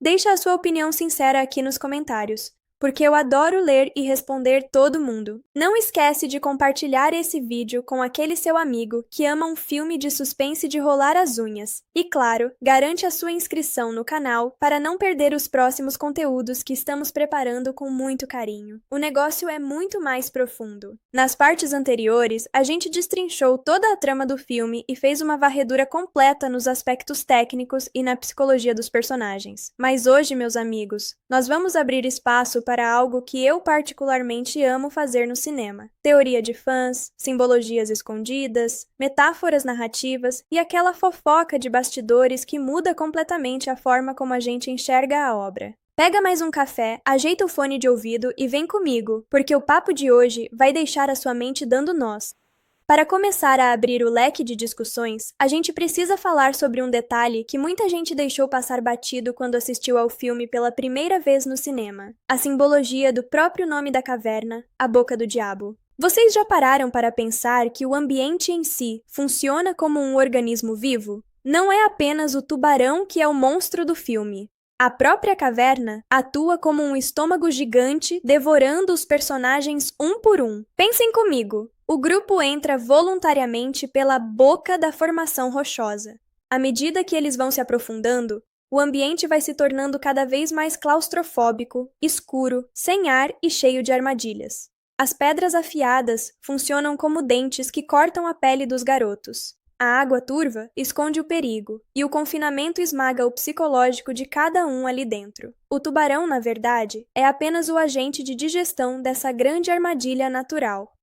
A: Deixe a sua opinião sincera aqui nos comentários, porque eu adoro ler e responder todo mundo. Não esquece de compartilhar esse vídeo com aquele seu amigo que ama um filme de suspense de rolar as unhas. E claro, garante a sua inscrição no canal para não perder os próximos conteúdos que estamos preparando com muito carinho. O negócio é muito mais profundo. Nas partes anteriores, a gente destrinchou toda a trama do filme e fez uma varredura completa nos aspectos técnicos e na psicologia dos personagens. Mas hoje, meus amigos, nós vamos abrir espaço para algo que eu particularmente amo fazer no cinema: teoria de fãs, simbologias escondidas, metáforas narrativas e aquela fofoca de bastidores que muda completamente a forma como a gente enxerga a obra. Pega mais um café, ajeita o fone de ouvido e vem comigo, porque o papo de hoje vai deixar a sua mente dando nós. Para começar a abrir o leque de discussões, a gente precisa falar sobre um detalhe que muita gente deixou passar batido quando assistiu ao filme pela primeira vez no cinema: a simbologia do próprio nome da caverna, a Boca do Diabo. Vocês já pararam para pensar que o ambiente em si funciona como um organismo vivo? Não é apenas o tubarão que é o monstro do filme. A própria caverna atua como um estômago gigante devorando os personagens um por um. Pensem comigo. O grupo entra voluntariamente pela boca da formação rochosa. À medida que eles vão se aprofundando, O ambiente vai se tornando cada vez mais claustrofóbico, escuro, sem ar e cheio de armadilhas. As pedras afiadas funcionam como dentes que cortam a pele dos garotos. A água turva esconde o perigo, e o confinamento esmaga o psicológico de cada um ali dentro. O tubarão, na verdade, é apenas o agente de digestão dessa grande armadilha natural.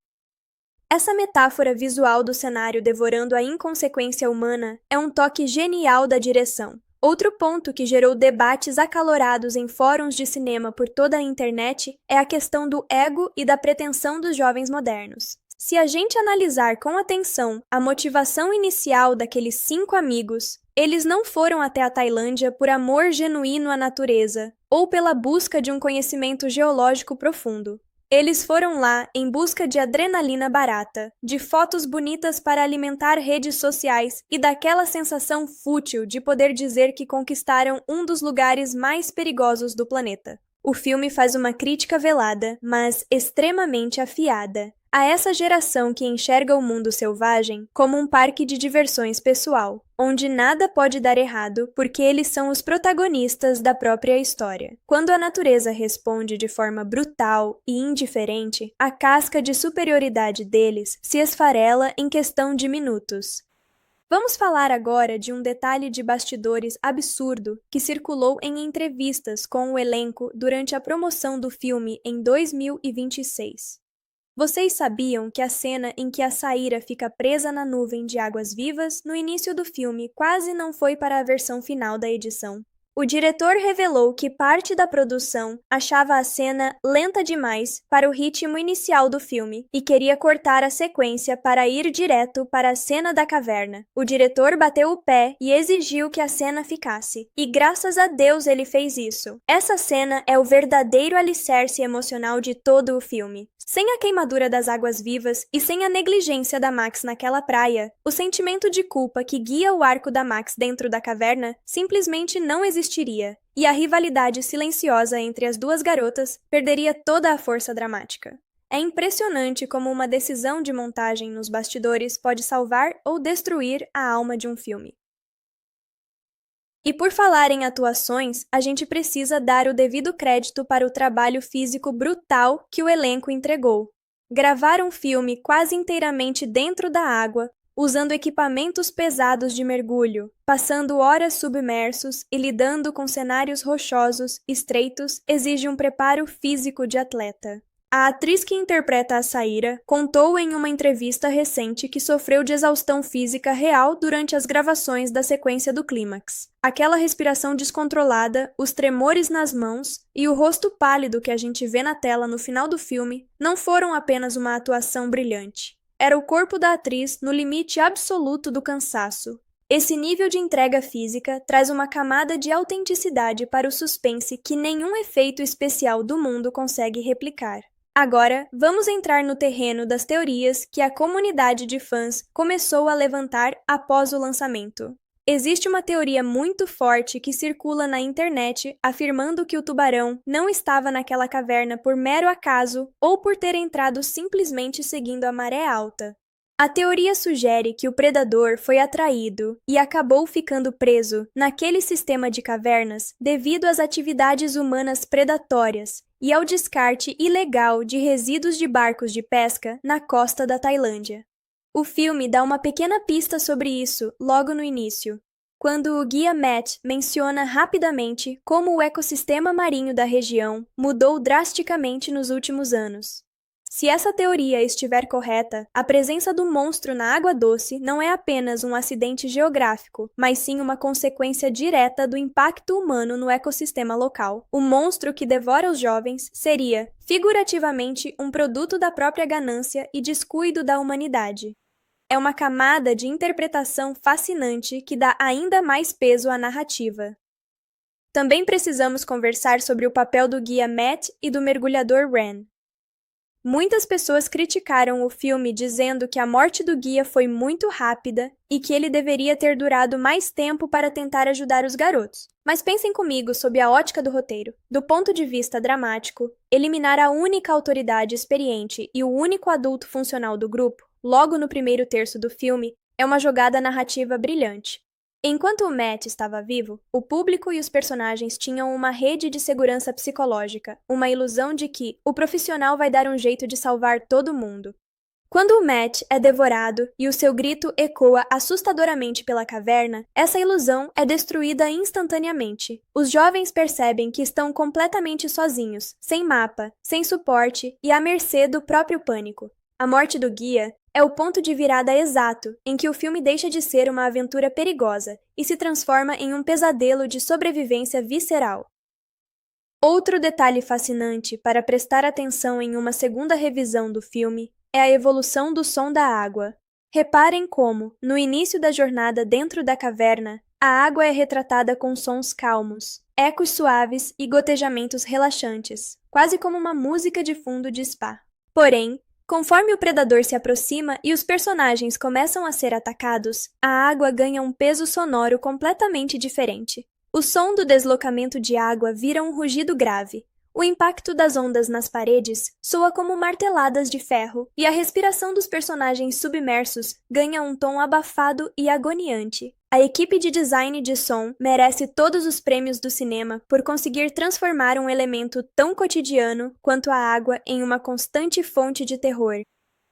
A: Essa metáfora visual do cenário devorando a inconsequência humana é um toque genial da direção. Outro ponto que gerou debates acalorados em fóruns de cinema por toda a internet é a questão do ego e da pretensão dos jovens modernos. Se a gente analisar com atenção a motivação inicial daqueles 5 amigos, eles não foram até a Tailândia por amor genuíno à natureza ou pela busca de um conhecimento geológico profundo. Eles foram lá em busca de adrenalina barata, de fotos bonitas para alimentar redes sociais e daquela sensação fútil de poder dizer que conquistaram um dos lugares mais perigosos do planeta. O filme faz uma crítica velada, mas extremamente afiada, a essa geração que enxerga o mundo selvagem como um parque de diversões pessoal, onde nada pode dar errado porque eles são os protagonistas da própria história. Quando a natureza responde de forma brutal e indiferente, a casca de superioridade deles se esfarela em questão de minutos. Vamos falar agora de um detalhe de bastidores absurdo que circulou em entrevistas com o elenco durante a promoção do filme em 2026. Vocês sabiam que a cena em que a Saíra fica presa na nuvem de águas vivas no início do filme quase não foi para a versão final da edição? O diretor revelou que parte da produção achava a cena lenta demais para o ritmo inicial do filme e queria cortar a sequência para ir direto para a cena da caverna. O diretor bateu o pé e exigiu que a cena ficasse, e graças a Deus ele fez isso. Essa cena é o verdadeiro alicerce emocional de todo o filme. Sem a queimadura das águas vivas e sem a negligência da Max naquela praia, o sentimento de culpa que guia o arco da Max dentro da caverna simplesmente não existiria, e a rivalidade silenciosa entre as duas garotas perderia toda a força dramática. É impressionante como uma decisão de montagem nos bastidores pode salvar ou destruir a alma de um filme. E por falar em atuações, a gente precisa dar o devido crédito para o trabalho físico brutal que o elenco entregou. Gravar um filme quase inteiramente dentro da água, usando equipamentos pesados de mergulho, passando horas submersos e lidando com cenários rochosos, estreitos, exige um preparo físico de atleta. A atriz que interpreta a Saíra contou em uma entrevista recente que sofreu de exaustão física real durante as gravações da sequência do clímax. Aquela respiração descontrolada, os tremores nas mãos e o rosto pálido que a gente vê na tela no final do filme não foram apenas uma atuação brilhante. Era o corpo da atriz no limite absoluto do cansaço. Esse nível de entrega física traz uma camada de autenticidade para o suspense que nenhum efeito especial do mundo consegue replicar. Agora, vamos entrar no terreno das teorias que a comunidade de fãs começou a levantar após o lançamento. Existe uma teoria muito forte que circula na internet afirmando que o tubarão não estava naquela caverna por mero acaso ou por ter entrado simplesmente seguindo a maré alta. A teoria sugere que o predador foi atraído e acabou ficando preso naquele sistema de cavernas devido às atividades humanas predatórias e ao descarte ilegal de resíduos de barcos de pesca na costa da Tailândia. O filme dá uma pequena pista sobre isso logo no início, quando o guia Matt menciona rapidamente como o ecossistema marinho da região mudou drasticamente nos últimos anos. Se essa teoria estiver correta, a presença do monstro na água doce não é apenas um acidente geográfico, mas sim uma consequência direta do impacto humano no ecossistema local. O monstro que devora os jovens seria, figurativamente, um produto da própria ganância e descuido da humanidade. É uma camada de interpretação fascinante que dá ainda mais peso à narrativa. Também precisamos conversar sobre o papel do guia Matt e do mergulhador Ren. Muitas pessoas criticaram o filme dizendo que a morte do guia foi muito rápida e que ele deveria ter durado mais tempo para tentar ajudar os garotos. Mas pensem comigo sob a ótica do roteiro. Do ponto de vista dramático, eliminar a única autoridade experiente e o único adulto funcional do grupo, logo no primeiro terço do filme, é uma jogada narrativa brilhante. Enquanto o Matt estava vivo, o público e os personagens tinham uma rede de segurança psicológica, uma ilusão de que o profissional vai dar um jeito de salvar todo mundo. Quando o Matt é devorado e o seu grito ecoa assustadoramente pela caverna, essa ilusão é destruída instantaneamente. Os jovens percebem que estão completamente sozinhos, sem mapa, sem suporte e à mercê do próprio pânico. A morte do guia é o ponto de virada exato em que o filme deixa de ser uma aventura perigosa e se transforma em um pesadelo de sobrevivência visceral. Outro detalhe fascinante para prestar atenção em uma segunda revisão do filme é a evolução do som da água. Reparem como, no início da jornada dentro da caverna, a água é retratada com sons calmos, ecos suaves e gotejamentos relaxantes, quase como uma música de fundo de spa. Porém, conforme o predador se aproxima e os personagens começam a ser atacados, a água ganha um peso sonoro completamente diferente. O som do deslocamento de água vira um rugido grave. O impacto das ondas nas paredes soa como marteladas de ferro, e a respiração dos personagens submersos ganha um tom abafado e agoniante. A equipe de design de som merece todos os prêmios do cinema por conseguir transformar um elemento tão cotidiano quanto a água em uma constante fonte de terror.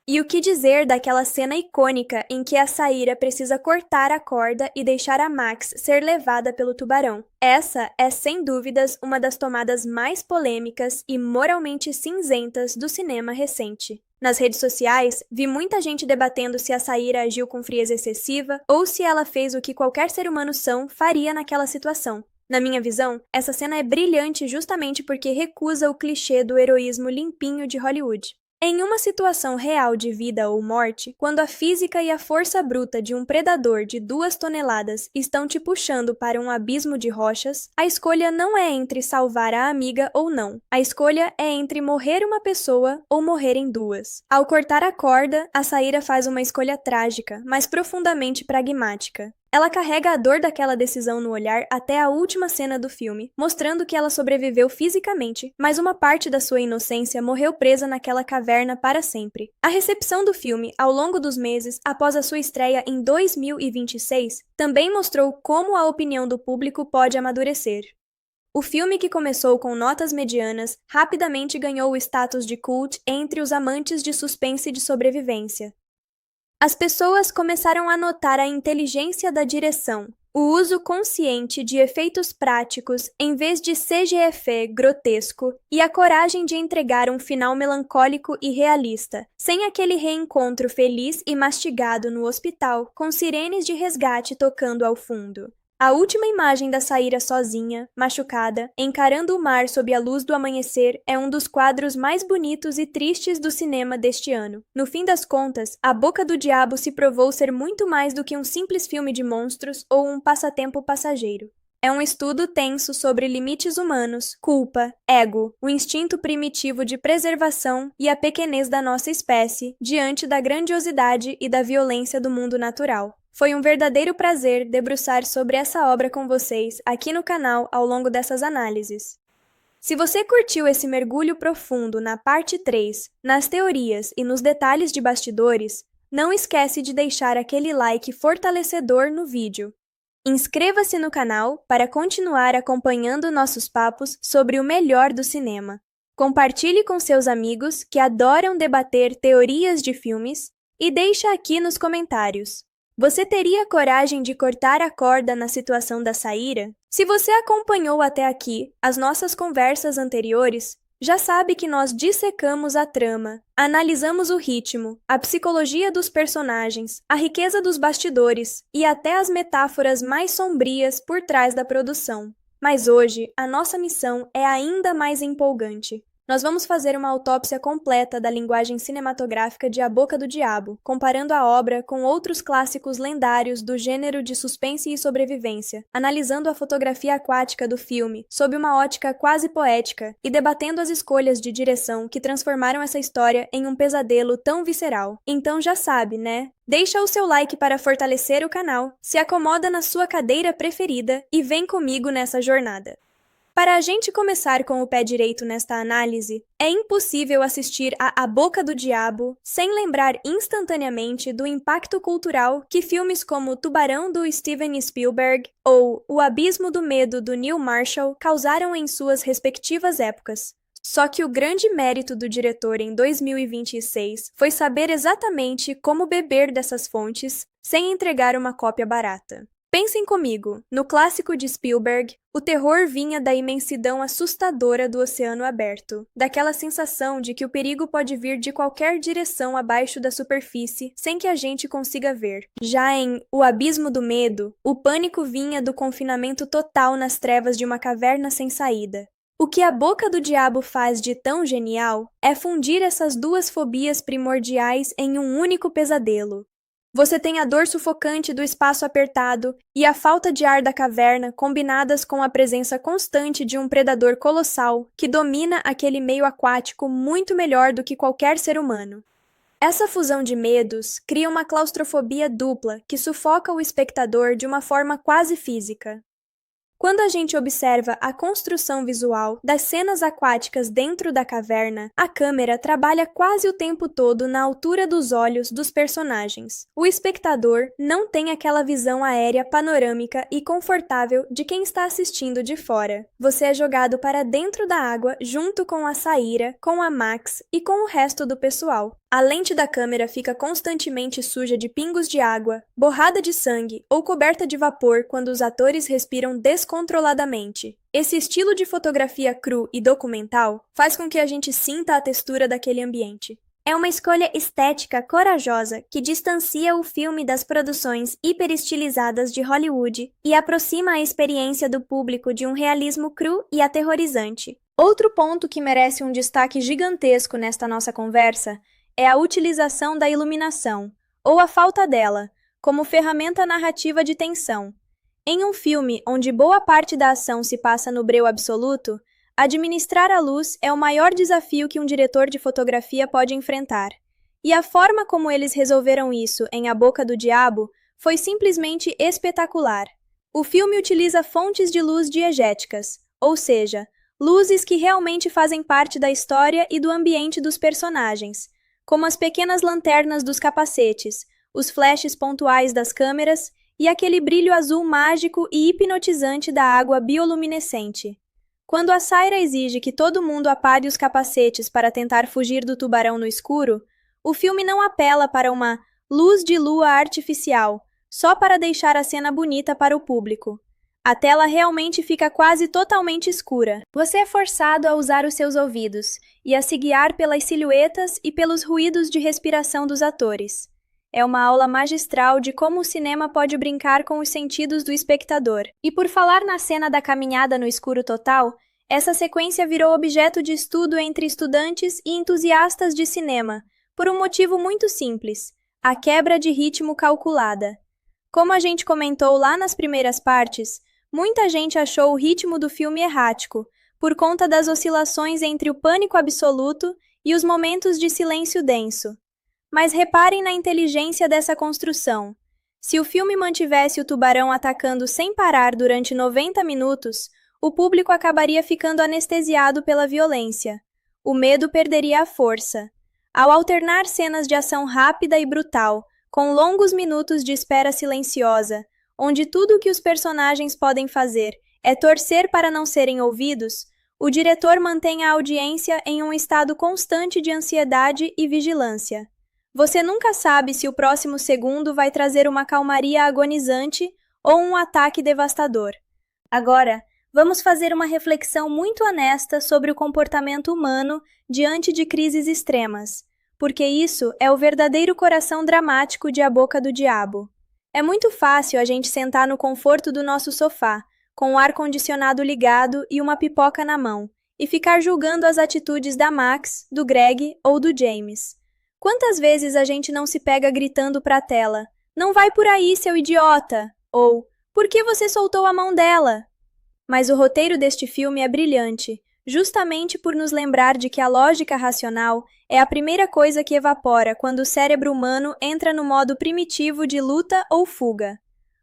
A: E o que dizer daquela cena icônica em que a Saíra precisa cortar a corda e deixar a Max ser levada pelo tubarão? Essa é, sem dúvidas, uma das tomadas mais polêmicas e moralmente cinzentas do cinema recente. Nas redes sociais, vi muita gente debatendo se a Saíra agiu com frieza excessiva ou se ela fez o que qualquer ser humano são faria naquela situação. Na minha visão, essa cena é brilhante justamente porque recusa o clichê do heroísmo limpinho de Hollywood. Em uma situação real de vida ou morte, quando a física e a força bruta de um predador de 2 toneladas estão te puxando para um abismo de rochas, a escolha não é entre salvar a amiga ou não. A escolha é entre morrer uma pessoa ou morrerem 2. Ao cortar a corda, a Saíra faz uma escolha trágica, mas profundamente pragmática. Ela carrega a dor daquela decisão no olhar até a última cena do filme, mostrando que ela sobreviveu fisicamente, mas uma parte da sua inocência morreu presa naquela caverna para sempre. A recepção do filme, ao longo dos meses, após a sua estreia em 2026, também mostrou como a opinião do público pode amadurecer. O filme, que começou com notas medianas, rapidamente ganhou o status de cult entre os amantes de suspense e de sobrevivência. As pessoas começaram a notar a inteligência da direção, o uso consciente de efeitos práticos em vez de CGF grotesco e a coragem de entregar um final melancólico e realista, sem aquele reencontro feliz e mastigado no hospital, com sirenes de resgate tocando ao fundo. A última imagem da Saíra sozinha, machucada, encarando o mar sob a luz do amanhecer é um dos quadros mais bonitos e tristes do cinema deste ano. No fim das contas, A Boca do Diabo se provou ser muito mais do que um simples filme de monstros ou um passatempo passageiro. É um estudo tenso sobre limites humanos, culpa, ego, o instinto primitivo de preservação e a pequenez da nossa espécie diante da grandiosidade e da violência do mundo natural. Foi um verdadeiro prazer debruçar sobre essa obra com vocês aqui no canal ao longo dessas análises. Se você curtiu esse mergulho profundo na parte 3, nas teorias e nos detalhes de bastidores, não esquece de deixar aquele like fortalecedor no vídeo. Inscreva-se no canal para continuar acompanhando nossos papos sobre o melhor do cinema. Compartilhe com seus amigos que adoram debater teorias de filmes e deixa aqui nos comentários. Você teria coragem de cortar a corda na situação da Saíra? Se você acompanhou até aqui as nossas conversas anteriores, já sabe que nós dissecamos a trama, analisamos o ritmo, a psicologia dos personagens, a riqueza dos bastidores e até as metáforas mais sombrias por trás da produção. Mas hoje, a nossa missão é ainda mais empolgante. Nós vamos fazer uma autópsia completa da linguagem cinematográfica de A Boca do Diabo, comparando a obra com outros clássicos lendários do gênero de suspense e sobrevivência, analisando a fotografia aquática do filme sob uma ótica quase poética e debatendo as escolhas de direção que transformaram essa história em um pesadelo tão visceral. Então já sabe, né? Deixa o seu like para fortalecer o canal, se acomoda na sua cadeira preferida e vem comigo nessa jornada. Para a gente começar com o pé direito nesta análise, é impossível assistir a Boca do Diabo sem lembrar instantaneamente do impacto cultural que filmes como Tubarão do Steven Spielberg ou O Abismo do Medo do Neil Marshall causaram em suas respectivas épocas. Só que o grande mérito do diretor em 2026 foi saber exatamente como beber dessas fontes sem entregar uma cópia barata. Pensem comigo, no clássico de Spielberg, o terror vinha da imensidão assustadora do oceano aberto, daquela sensação de que o perigo pode vir de qualquer direção abaixo da superfície sem que a gente consiga ver. Já em O Abismo do Medo, o pânico vinha do confinamento total nas trevas de uma caverna sem saída. O que A Boca do Diabo faz de tão genial é fundir essas duas fobias primordiais em um único pesadelo. Você tem a dor sufocante do espaço apertado e a falta de ar da caverna combinadas com a presença constante de um predador colossal que domina aquele meio aquático muito melhor do que qualquer ser humano. Essa fusão de medos cria uma claustrofobia dupla que sufoca o espectador de uma forma quase física. Quando a gente observa a construção visual das cenas aquáticas dentro da caverna, a câmera trabalha quase o tempo todo na altura dos olhos dos personagens. O espectador não tem aquela visão aérea panorâmica e confortável de quem está assistindo de fora. Você é jogado para dentro da água junto com a Saíra, com a Max e com o resto do pessoal. A lente da câmera fica constantemente suja de pingos de água, borrada de sangue ou coberta de vapor quando os atores respiram descontroladamente. Esse estilo de fotografia cru e documental faz com que a gente sinta a textura daquele ambiente. É uma escolha estética corajosa que distancia o filme das produções hiperestilizadas de Hollywood e aproxima a experiência do público de um realismo cru e aterrorizante. Outro ponto que merece um destaque gigantesco nesta nossa conversa é a utilização da iluminação, ou a falta dela, como ferramenta narrativa de tensão. Em um filme onde boa parte da ação se passa no breu absoluto, administrar a luz é o maior desafio que um diretor de fotografia pode enfrentar. E a forma como eles resolveram isso em A Boca do Diabo foi simplesmente espetacular. O filme utiliza fontes de luz diegéticas, ou seja, luzes que realmente fazem parte da história e do ambiente dos personagens, como as pequenas lanternas dos capacetes, os flashes pontuais das câmeras e aquele brilho azul mágico e hipnotizante da água bioluminescente. Quando a Saira exige que todo mundo apague os capacetes para tentar fugir do tubarão no escuro, o filme não apela para uma luz de lua artificial, só para deixar a cena bonita para o público. A tela realmente fica quase totalmente escura. Você é forçado a usar os seus ouvidos e a se guiar pelas silhuetas e pelos ruídos de respiração dos atores. É uma aula magistral de como o cinema pode brincar com os sentidos do espectador. E por falar na cena da caminhada no escuro total, essa sequência virou objeto de estudo entre estudantes e entusiastas de cinema, por um motivo muito simples: a quebra de ritmo calculada. Como a gente comentou lá nas primeiras partes, muita gente achou o ritmo do filme errático, por conta das oscilações entre o pânico absoluto e os momentos de silêncio denso. Mas reparem na inteligência dessa construção. Se o filme mantivesse o tubarão atacando sem parar durante 90 minutos, o público acabaria ficando anestesiado pela violência. O medo perderia a força. Ao alternar cenas de ação rápida e brutal, com longos minutos de espera silenciosa, onde tudo o que os personagens podem fazer é torcer para não serem ouvidos, o diretor mantém a audiência em um estado constante de ansiedade e vigilância. Você nunca sabe se o próximo segundo vai trazer uma calmaria agonizante ou um ataque devastador. Agora, vamos fazer uma reflexão muito honesta sobre o comportamento humano diante de crises extremas, porque isso é o verdadeiro coração dramático de A Boca do Diabo. É muito fácil a gente sentar no conforto do nosso sofá, com o ar-condicionado ligado e uma pipoca na mão, e ficar julgando as atitudes da Max, do Greg ou do James. Quantas vezes a gente não se pega gritando pra tela: "Não vai por aí, seu idiota!" Ou "Por que você soltou a mão dela?" Mas o roteiro deste filme é brilhante, justamente por nos lembrar de que a lógica racional é a primeira coisa que evapora quando o cérebro humano entra no modo primitivo de luta ou fuga.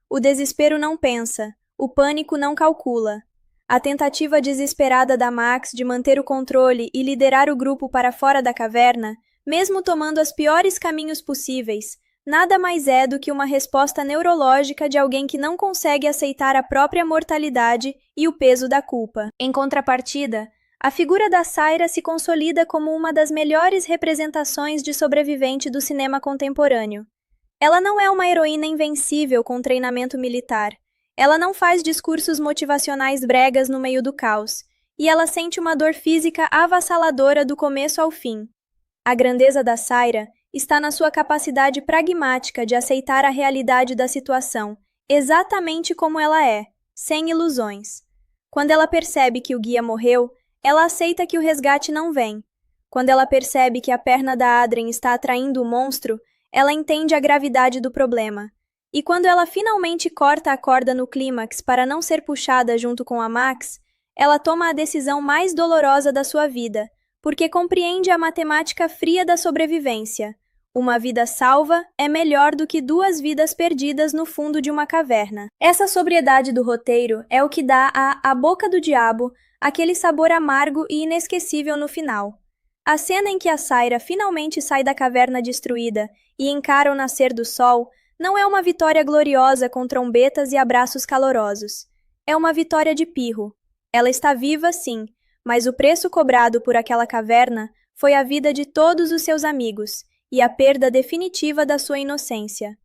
A: O desespero não pensa, o pânico não calcula. A tentativa desesperada da Max de manter o controle e liderar o grupo para fora da caverna, mesmo tomando os piores caminhos possíveis, nada mais é do que uma resposta neurológica de alguém que não consegue aceitar a própria mortalidade e o peso da culpa. Em contrapartida, a figura da Saira se consolida como uma das melhores representações de sobrevivente do cinema contemporâneo. Ela não é uma heroína invencível com treinamento militar. Ela não faz discursos motivacionais bregas no meio do caos, e ela sente uma dor física avassaladora do começo ao fim. A grandeza da Saira está na sua capacidade pragmática de aceitar a realidade da situação, exatamente como ela é, sem ilusões. Quando ela percebe que o guia morreu, ela aceita que o resgate não vem. Quando ela percebe que a perna da Adrien está atraindo o monstro, ela entende a gravidade do problema. E quando ela finalmente corta a corda no clímax para não ser puxada junto com a Max, ela toma a decisão mais dolorosa da sua vida, porque compreende a matemática fria da sobrevivência. Uma vida salva é melhor do que 2 vidas perdidas no fundo de uma caverna. Essa sobriedade do roteiro é o que dá a Boca do Diabo aquele sabor amargo e inesquecível no final. A cena em que a Saira finalmente sai da caverna destruída e encara o nascer do sol não é uma vitória gloriosa com trombetas e abraços calorosos. É uma vitória de pirro. Ela está viva, sim, mas o preço cobrado por aquela caverna foi a vida de todos os seus amigos e a perda definitiva da sua inocência.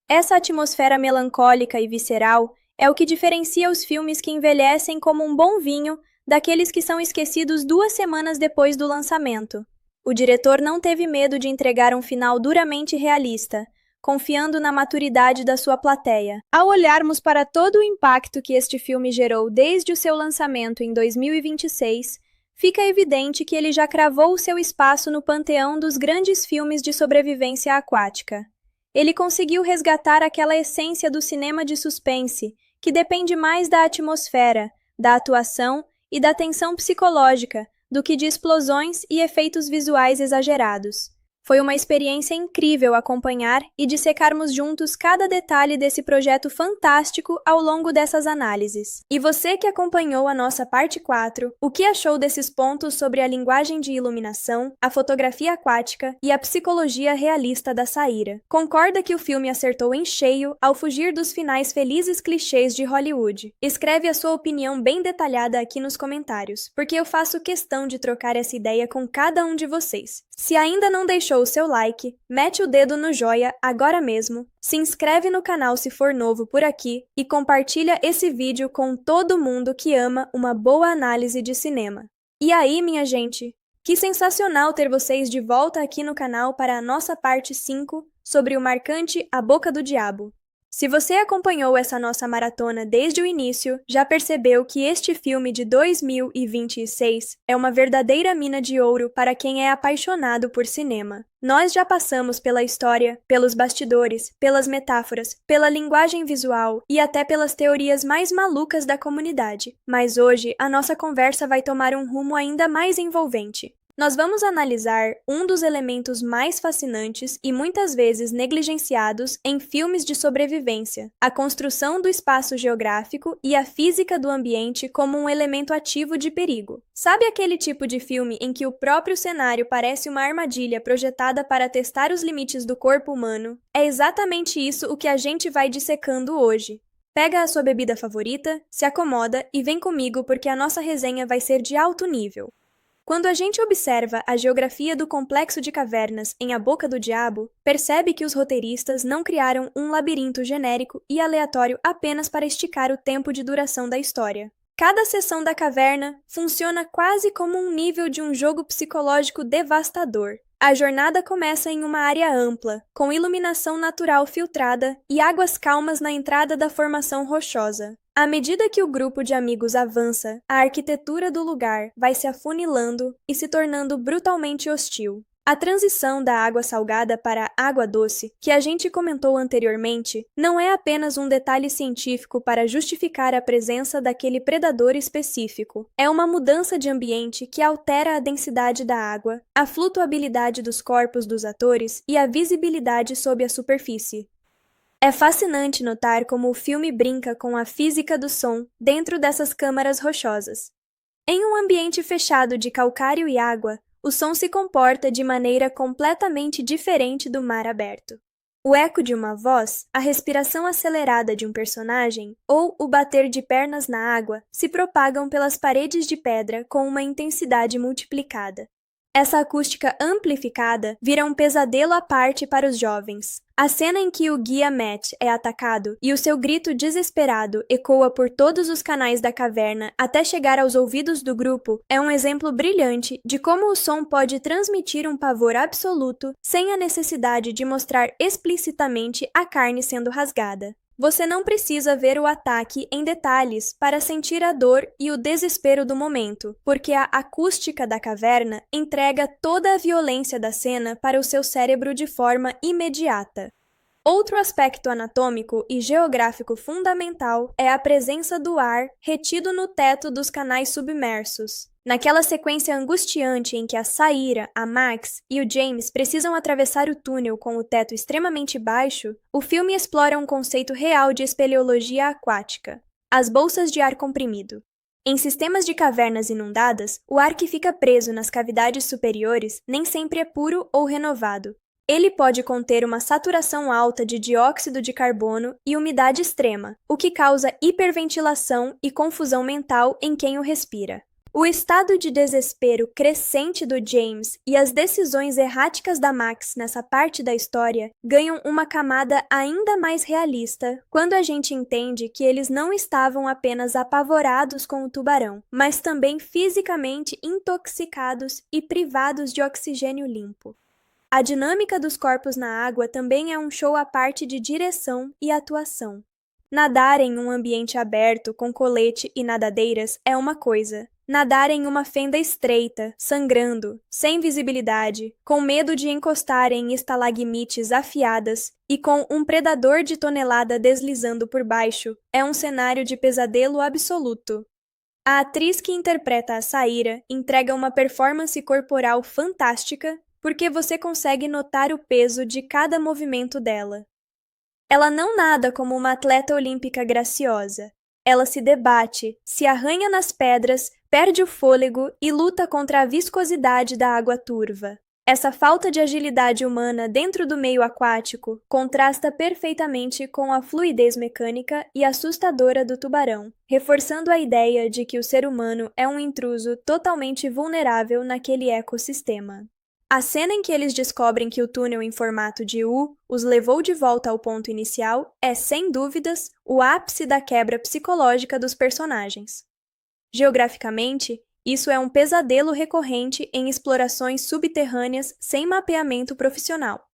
A: Essa atmosfera melancólica e visceral é o que diferencia os filmes que envelhecem como um bom vinho daqueles que são esquecidos 2 semanas depois do lançamento. O diretor não teve medo de entregar um final duramente realista, confiando na maturidade da sua plateia. Ao olharmos para todo o impacto que este filme gerou desde o seu lançamento em 2026, fica evidente que ele já cravou o seu espaço no panteão dos grandes filmes de sobrevivência aquática. Ele conseguiu resgatar aquela essência do cinema de suspense, que depende mais da atmosfera, da atuação e da tensão psicológica do que de explosões e efeitos visuais exagerados. Foi uma experiência incrível acompanhar e dissecarmos juntos cada detalhe desse projeto fantástico ao longo dessas análises. E você que acompanhou a nossa parte 4, o que achou desses pontos sobre a linguagem de iluminação, a fotografia aquática e a psicologia realista da Saira? Concorda que o filme acertou em cheio ao fugir dos finais felizes clichês de Hollywood? Escreve a sua opinião bem detalhada aqui nos comentários, porque eu faço questão de trocar essa ideia com cada um de vocês. Se ainda não deixou o seu like, mete o dedo no joia agora mesmo, se inscreve no canal se for novo por aqui e compartilha esse vídeo com todo mundo que ama uma boa análise de cinema. E aí, minha gente, que sensacional ter vocês de volta aqui no canal para a nossa parte 5 sobre o marcante A Boca do Diabo. Se você acompanhou essa nossa maratona desde o início, já percebeu que este filme de 2026 é uma verdadeira mina de ouro para quem é apaixonado por cinema. Nós já passamos pela história, pelos bastidores, pelas metáforas, pela linguagem visual e até pelas teorias mais malucas da comunidade. Mas hoje, a nossa conversa vai tomar um rumo ainda mais envolvente. Nós vamos analisar um dos elementos mais fascinantes e muitas vezes negligenciados em filmes de sobrevivência, a construção do espaço geográfico e a física do ambiente como um elemento ativo de perigo. Sabe aquele tipo de filme em que o próprio cenário parece uma armadilha projetada para testar os limites do corpo humano? É exatamente isso o que a gente vai dissecando hoje. Pega a sua bebida favorita, se acomoda e vem comigo porque a nossa resenha vai ser de alto nível. Quando a gente observa a geografia do complexo de cavernas em A Boca do Diabo, percebe que os roteiristas não criaram um labirinto genérico e aleatório apenas para esticar o tempo de duração da história. Cada seção da caverna funciona quase como um nível de um jogo psicológico devastador. A jornada começa em uma área ampla, com iluminação natural filtrada e águas calmas na entrada da formação rochosa. À medida que o grupo de amigos avança, a arquitetura do lugar vai se afunilando e se tornando brutalmente hostil. A transição da água salgada para a água doce, que a gente comentou anteriormente, não é apenas um detalhe científico para justificar a presença daquele predador específico. É uma mudança de ambiente que altera a densidade da água, a flutuabilidade dos corpos dos atores e a visibilidade sob a superfície. É fascinante notar como o filme brinca com a física do som dentro dessas câmaras rochosas. Em um ambiente fechado de calcário e água, o som se comporta de maneira completamente diferente do mar aberto. O eco de uma voz, a respiração acelerada de um personagem ou o bater de pernas na água se propagam pelas paredes de pedra com uma intensidade multiplicada. Essa acústica amplificada vira um pesadelo à parte para os jovens. A cena em que o guia Matt é atacado e o seu grito desesperado ecoa por todos os canais da caverna até chegar aos ouvidos do grupo é um exemplo brilhante de como o som pode transmitir um pavor absoluto sem a necessidade de mostrar explicitamente a carne sendo rasgada. Você não precisa ver o ataque em detalhes para sentir a dor e o desespero do momento, porque a acústica da caverna entrega toda a violência da cena para o seu cérebro de forma imediata. Outro aspecto anatômico e geográfico fundamental é a presença do ar retido no teto dos canais submersos. Naquela sequência angustiante em que a Saira, a Max e o James precisam atravessar o túnel com o teto extremamente baixo, o filme explora um conceito real de espeleologia aquática: as bolsas de ar comprimido. Em sistemas de cavernas inundadas, o ar que fica preso nas cavidades superiores nem sempre é puro ou renovado. Ele pode conter uma saturação alta de dióxido de carbono e umidade extrema, o que causa hiperventilação e confusão mental em quem o respira. O estado de desespero crescente do James e as decisões erráticas da Max nessa parte da história ganham uma camada ainda mais realista quando a gente entende que eles não estavam apenas apavorados com o tubarão, mas também fisicamente intoxicados e privados de oxigênio limpo. A dinâmica dos corpos na água também é um show à parte de direção e atuação. Nadar em um ambiente aberto com colete e nadadeiras é uma coisa. Nadar em uma fenda estreita, sangrando, sem visibilidade, com medo de encostar em estalagmites afiadas e com um predador de tonelada deslizando por baixo é um cenário de pesadelo absoluto. A atriz que interpreta a Saira entrega uma performance corporal fantástica porque você consegue notar o peso de cada movimento dela. Ela não nada como uma atleta olímpica graciosa. Ela se debate, se arranha nas pedras, perde o fôlego e luta contra a viscosidade da água turva. Essa falta de agilidade humana dentro do meio aquático contrasta perfeitamente com a fluidez mecânica e assustadora do tubarão, reforçando a ideia de que o ser humano é um intruso totalmente vulnerável naquele ecossistema. A cena em que eles descobrem que o túnel em formato de U os levou de volta ao ponto inicial é, sem dúvidas, o ápice da quebra psicológica dos personagens. Geograficamente, isso é um pesadelo recorrente em explorações subterrâneas sem mapeamento profissional.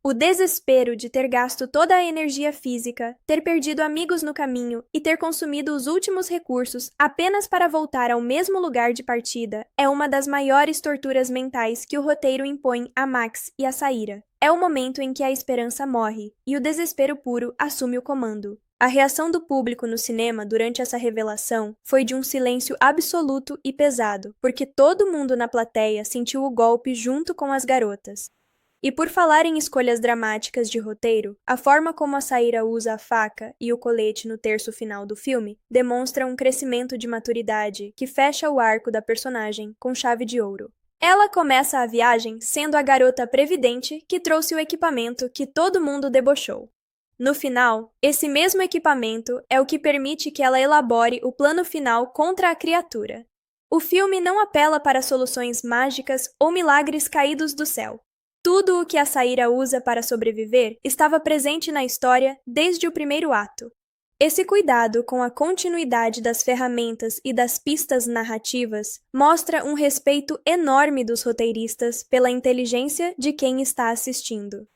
A: O desespero de ter gasto toda a energia física, ter perdido amigos no caminho e ter consumido os últimos recursos apenas para voltar ao mesmo lugar de partida é uma das maiores torturas mentais que o roteiro impõe a Max e a Saira. É o momento em que a esperança morre e o desespero puro assume o comando. A reação do público no cinema durante essa revelação foi de um silêncio absoluto e pesado, porque todo mundo na plateia sentiu o golpe junto com as garotas. E por falar em escolhas dramáticas de roteiro, a forma como a Saira usa a faca e o colete no terço final do filme demonstra um crescimento de maturidade que fecha o arco da personagem com chave de ouro. Ela começa a viagem sendo a garota previdente que trouxe o equipamento que todo mundo debochou. No final, esse mesmo equipamento é o que permite que ela elabore o plano final contra a criatura. O filme não apela para soluções mágicas ou milagres caídos do céu. Tudo o que a Saira usa para sobreviver estava presente na história desde o primeiro ato. Esse cuidado com a continuidade das ferramentas e das pistas narrativas mostra um respeito enorme dos roteiristas pela inteligência de quem está assistindo.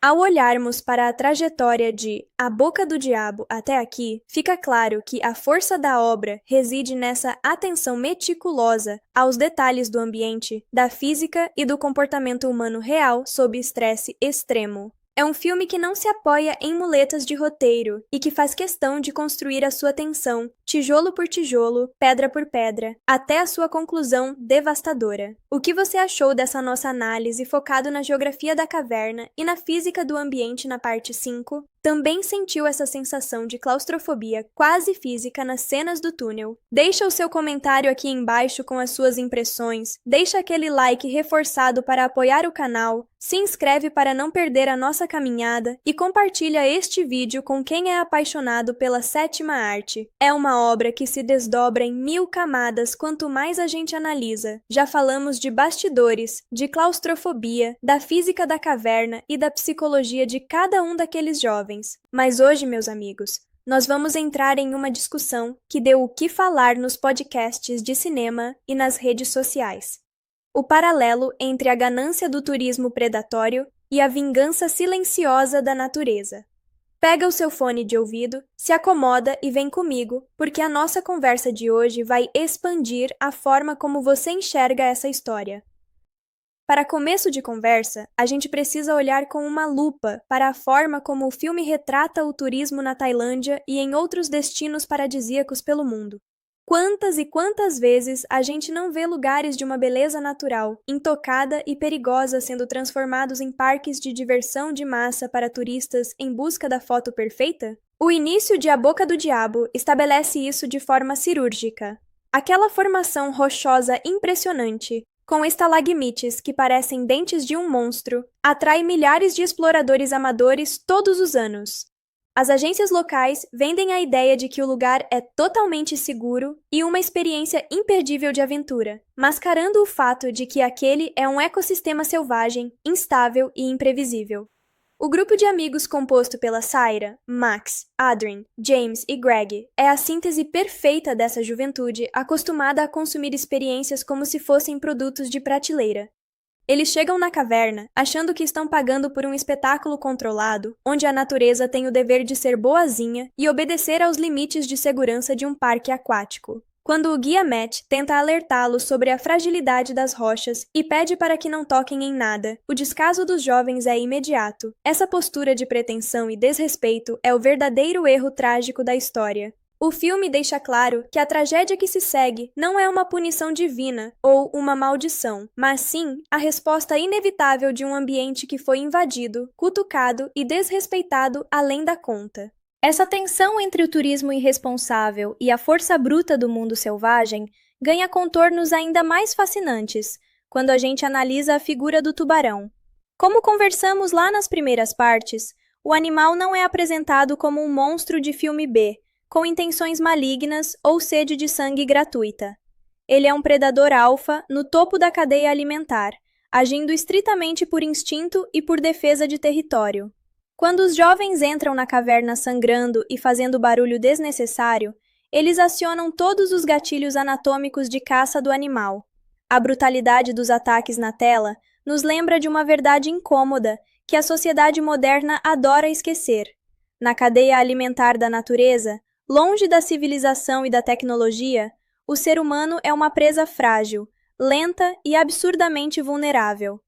A: Ao olharmos para a trajetória de A Boca do Diabo até aqui, fica claro que a força da obra reside nessa atenção meticulosa aos detalhes do ambiente, da física e do comportamento humano real sob estresse extremo. É um filme que não se apoia em muletas de roteiro e que faz questão de construir a sua tensão, tijolo por tijolo, pedra por pedra, até a sua conclusão devastadora. O que você achou dessa nossa análise focado na geografia da caverna e na física do ambiente na parte 5? também sentiu essa sensação de claustrofobia quase física nas cenas do túnel? Deixa o seu comentário aqui embaixo com as suas impressões, deixa aquele like reforçado para apoiar o canal, se inscreve para não perder a nossa caminhada e compartilha este vídeo com quem é apaixonado pela sétima arte. É uma obra que se desdobra em 1000 camadas quanto mais a gente analisa. Já falamos de bastidores, de claustrofobia, da física da caverna e da psicologia de cada um daqueles jovens. Mas hoje, meus amigos, nós vamos entrar em uma discussão que deu o que falar nos podcasts de cinema e nas redes sociais. O paralelo entre a ganância do turismo predatório e a vingança silenciosa da natureza. Pega o seu fone de ouvido, se acomoda e vem comigo, porque a nossa conversa de hoje vai expandir a forma como você enxerga essa história. Para começo de conversa, a gente precisa olhar com uma lupa para a forma como o filme retrata o turismo na Tailândia e em outros destinos paradisíacos pelo mundo. Quantas e quantas vezes a gente não vê lugares de uma beleza natural, intocada e perigosa sendo transformados em parques de diversão de massa para turistas em busca da foto perfeita? O início de A Boca do Diabo estabelece isso de forma cirúrgica. Aquela formação rochosa impressionante, com estalagmites que parecem dentes de um monstro, atrai milhares de exploradores amadores todos os anos. As agências locais vendem a ideia de que o lugar é totalmente seguro e uma experiência imperdível de aventura, mascarando o fato de que aquele é um ecossistema selvagem, instável e imprevisível. O grupo de amigos composto pela Saira, Max, Adrien, James e Greg é a síntese perfeita dessa juventude acostumada a consumir experiências como se fossem produtos de prateleira. Eles chegam na caverna achando que estão pagando por um espetáculo controlado, onde a natureza tem o dever de ser boazinha e obedecer aos limites de segurança de um parque aquático. Quando o guia Matt tenta alertá-los sobre a fragilidade das rochas e pede para que não toquem em nada, o descaso dos jovens é imediato. Essa postura de pretensão e desrespeito é o verdadeiro erro trágico da história. O filme deixa claro que a tragédia que se segue não é uma punição divina ou uma maldição, mas sim a resposta inevitável de um ambiente que foi invadido, cutucado e desrespeitado além da conta. Essa tensão entre o turismo irresponsável e a força bruta do mundo selvagem ganha contornos ainda mais fascinantes quando a gente analisa a figura do tubarão. Como conversamos lá nas primeiras partes, o animal não é apresentado como um monstro de filme B, com intenções malignas ou sede de sangue gratuita. Ele é um predador alfa no topo da cadeia alimentar, agindo estritamente por instinto e por defesa de território. Quando os jovens entram na caverna sangrando e fazendo barulho desnecessário, eles acionam todos os gatilhos anatômicos de caça do animal. A brutalidade dos ataques na tela nos lembra de uma verdade incômoda que a sociedade moderna adora esquecer. Na cadeia alimentar da natureza, longe da civilização e da tecnologia, o ser humano é uma presa frágil, lenta e absurdamente vulnerável.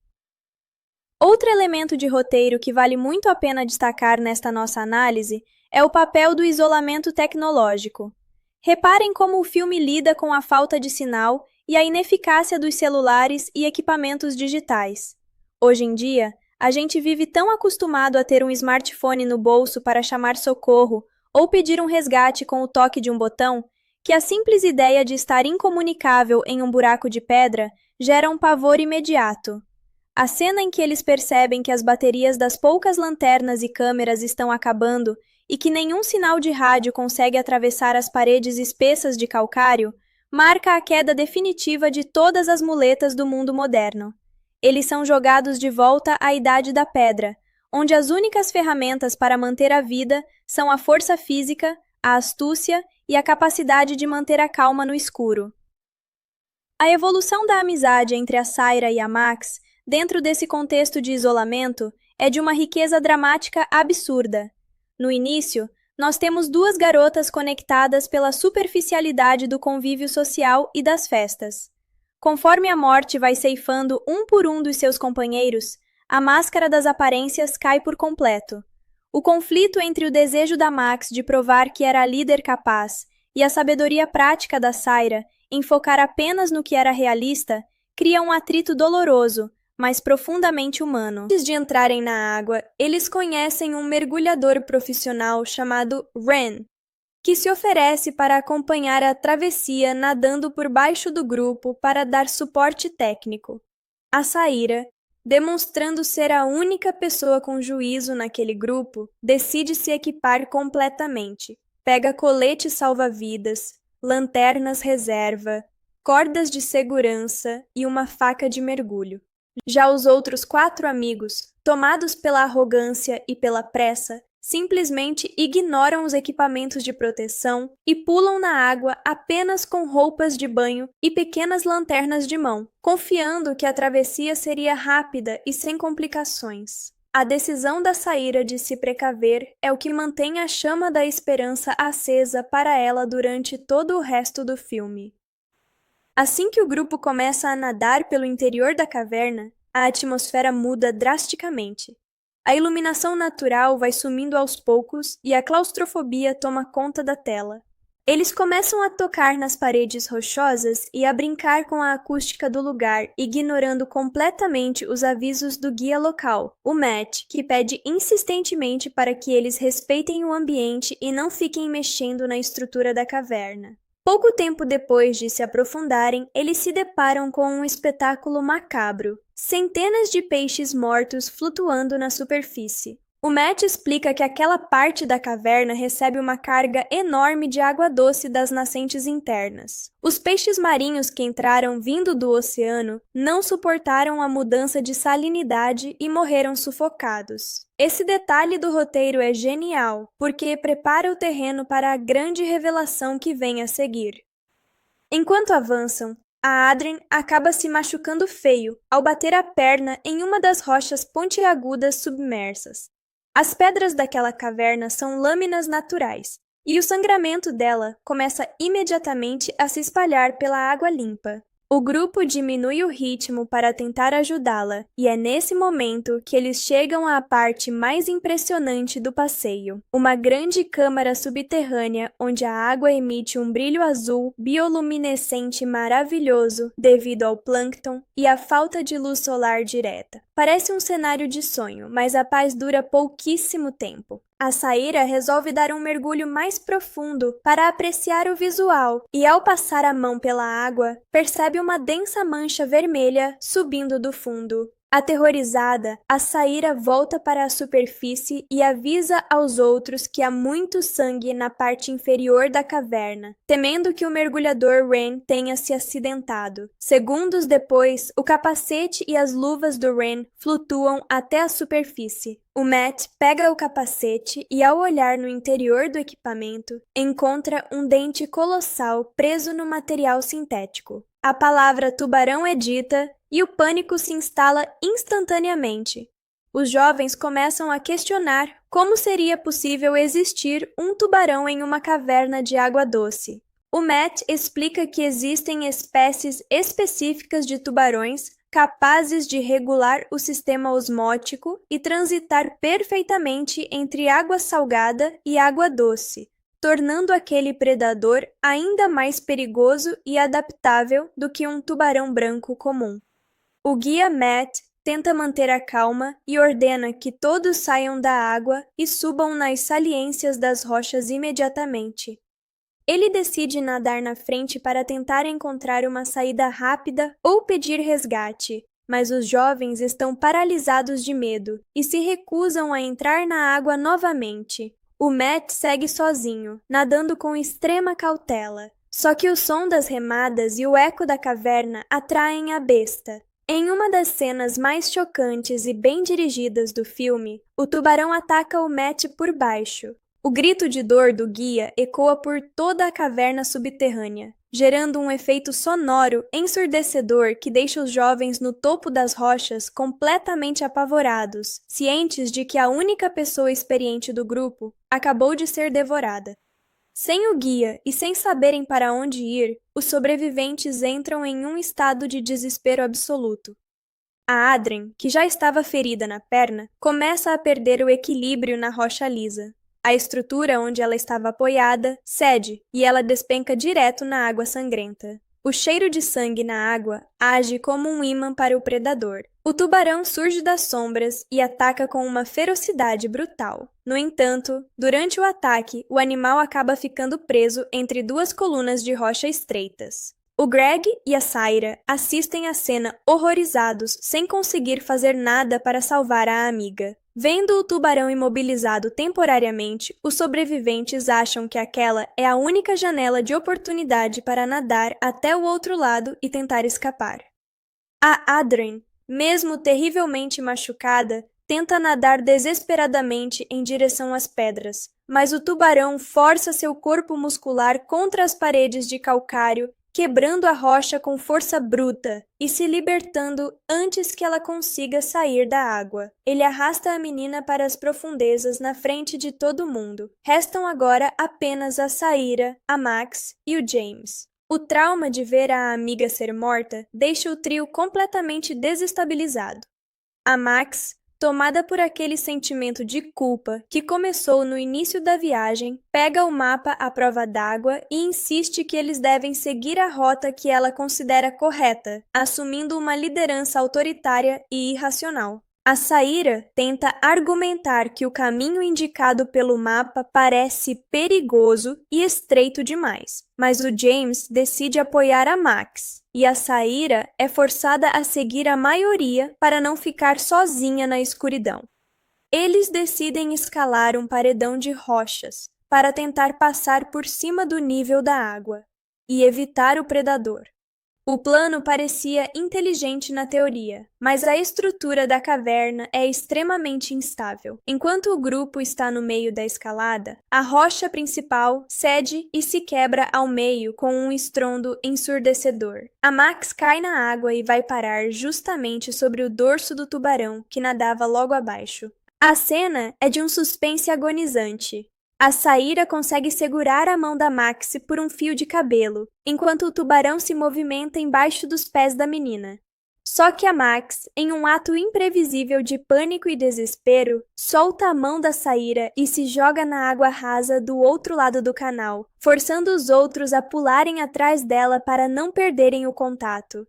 A: Outro elemento de roteiro que vale muito a pena destacar nesta nossa análise é o papel do isolamento tecnológico. Reparem como o filme lida com a falta de sinal e a ineficácia dos celulares e equipamentos digitais. Hoje em dia, a gente vive tão acostumado a ter um smartphone no bolso para chamar socorro ou pedir um resgate com o toque de um botão, que a simples ideia de estar incomunicável em um buraco de pedra gera um pavor imediato. A cena em que eles percebem que as baterias das poucas lanternas e câmeras estão acabando e que nenhum sinal de rádio consegue atravessar as paredes espessas de calcário, marca a queda definitiva de todas as muletas do mundo moderno. Eles são jogados de volta à Idade da Pedra, onde as únicas ferramentas para manter a vida são a força física, a astúcia e a capacidade de manter a calma no escuro. A evolução da amizade entre a Saira e a Max, dentro desse contexto de isolamento, é de uma riqueza dramática absurda. No início, nós temos duas garotas conectadas pela superficialidade do convívio social e das festas. Conforme a morte vai ceifando um por um dos seus companheiros, a máscara das aparências cai por completo. O conflito entre o desejo da Max de provar que era a líder capaz e a sabedoria prática da Saira em focar apenas no que era realista cria um atrito doloroso, mas profundamente humano. Antes de entrarem na água, eles conhecem um mergulhador profissional chamado Ren, que se oferece para acompanhar a travessia nadando por baixo do grupo para dar suporte técnico. A Saíra, demonstrando ser a única pessoa com juízo naquele grupo, decide se equipar completamente. Pega colete salva-vidas, lanternas reserva, cordas de segurança e uma faca de mergulho. Já os outros 4 amigos, tomados pela arrogância e pela pressa, simplesmente ignoram os equipamentos de proteção e pulam na água apenas com roupas de banho e pequenas lanternas de mão, confiando que a travessia seria rápida e sem complicações. A decisão da Saíra de se precaver é o que mantém a chama da esperança acesa para ela durante todo o resto do filme. Assim que o grupo começa a nadar pelo interior da caverna, a atmosfera muda drasticamente. A iluminação natural vai sumindo aos poucos e a claustrofobia toma conta da tela. Eles começam a tocar nas paredes rochosas e a brincar com a acústica do lugar, ignorando completamente os avisos do guia local, o Matt, que pede insistentemente para que eles respeitem o ambiente e não fiquem mexendo na estrutura da caverna. Pouco tempo depois de se aprofundarem, eles se deparam com um espetáculo macabro. Centenas de peixes mortos flutuando na superfície. O Matt explica que aquela parte da caverna recebe uma carga enorme de água doce das nascentes internas. Os peixes marinhos que entraram vindo do oceano não suportaram a mudança de salinidade e morreram sufocados. Esse detalhe do roteiro é genial, porque prepara o terreno para a grande revelação que vem a seguir. Enquanto avançam, a Adrien acaba se machucando feio ao bater a perna em uma das rochas pontiagudas submersas. As pedras daquela caverna são lâminas naturais, e o sangramento dela começa imediatamente a se espalhar pela água limpa. O grupo diminui o ritmo para tentar ajudá-la, e é nesse momento que eles chegam à parte mais impressionante do passeio. Uma grande câmara subterrânea onde a água emite um brilho azul bioluminescente maravilhoso devido ao plâncton e à falta de luz solar direta. Parece um cenário de sonho, mas a paz dura pouquíssimo tempo. A Saíra resolve dar um mergulho mais profundo para apreciar o visual e, ao passar a mão pela água, percebe uma densa mancha vermelha subindo do fundo. Aterrorizada, a Saíra volta para a superfície e avisa aos outros que há muito sangue na parte inferior da caverna, temendo que o mergulhador Ren tenha se acidentado. Segundos depois, o capacete e as luvas do Ren flutuam até a superfície. O Matt pega o capacete e, ao olhar no interior do equipamento, encontra um dente colossal preso no material sintético. A palavra tubarão é dita e o pânico se instala instantaneamente. Os jovens começam a questionar como seria possível existir um tubarão em uma caverna de água doce. O Matt explica que existem espécies específicas de tubarões capazes de regular o sistema osmótico e transitar perfeitamente entre água salgada e água doce, tornando aquele predador ainda mais perigoso e adaptável do que um tubarão branco comum. O guia Matt tenta manter a calma e ordena que todos saiam da água e subam nas saliências das rochas imediatamente. Ele decide nadar na frente para tentar encontrar uma saída rápida ou pedir resgate, mas os jovens estão paralisados de medo e se recusam a entrar na água novamente. O Matt segue sozinho, nadando com extrema cautela. Só que o som das remadas e o eco da caverna atraem a besta. Em uma das cenas mais chocantes e bem dirigidas do filme, o tubarão ataca o Matt por baixo. O grito de dor do guia ecoa por toda a caverna subterrânea, gerando um efeito sonoro ensurdecedor que deixa os jovens no topo das rochas completamente apavorados, cientes de que a única pessoa experiente do grupo acabou de ser devorada. Sem o guia e sem saberem para onde ir, os sobreviventes entram em um estado de desespero absoluto. A Adrien, que já estava ferida na perna, começa a perder o equilíbrio na rocha lisa. A estrutura onde ela estava apoiada cede e ela despenca direto na água sangrenta. O cheiro de sangue na água age como um ímã para o predador. O tubarão surge das sombras e ataca com uma ferocidade brutal. No entanto, durante o ataque, o animal acaba ficando preso entre duas colunas de rocha estreitas. O Greg e a Saira assistem à cena horrorizados, sem conseguir fazer nada para salvar a amiga. Vendo o tubarão imobilizado temporariamente, os sobreviventes acham que aquela é a única janela de oportunidade para nadar até o outro lado e tentar escapar. A Adrien, mesmo terrivelmente machucada, tenta nadar desesperadamente em direção às pedras, mas o tubarão força seu corpo muscular contra as paredes de calcário, quebrando a rocha com força bruta e se libertando antes que ela consiga sair da água. Ele arrasta a menina para as profundezas na frente de todo mundo. Restam agora apenas a Saira, a Max e o James. O trauma de ver a amiga ser morta deixa o trio completamente desestabilizado. A Max, tomada por aquele sentimento de culpa que começou no início da viagem, pega o mapa à prova d'água e insiste que eles devem seguir a rota que ela considera correta, assumindo uma liderança autoritária e irracional. A Saira tenta argumentar que o caminho indicado pelo mapa parece perigoso e estreito demais, mas o James decide apoiar a Max, e a Saira é forçada a seguir a maioria para não ficar sozinha na escuridão. Eles decidem escalar um paredão de rochas para tentar passar por cima do nível da água e evitar o predador. O plano parecia inteligente na teoria, mas a estrutura da caverna é extremamente instável. Enquanto o grupo está no meio da escalada, a rocha principal cede e se quebra ao meio com um estrondo ensurdecedor. A Max cai na água e vai parar justamente sobre o dorso do tubarão, que nadava logo abaixo. A cena é de um suspense agonizante. A Saira consegue segurar a mão da Max por um fio de cabelo, enquanto o tubarão se movimenta embaixo dos pés da menina. Só que a Max, em um ato imprevisível de pânico e desespero, solta a mão da Saira e se joga na água rasa do outro lado do canal, forçando os outros a pularem atrás dela para não perderem o contato.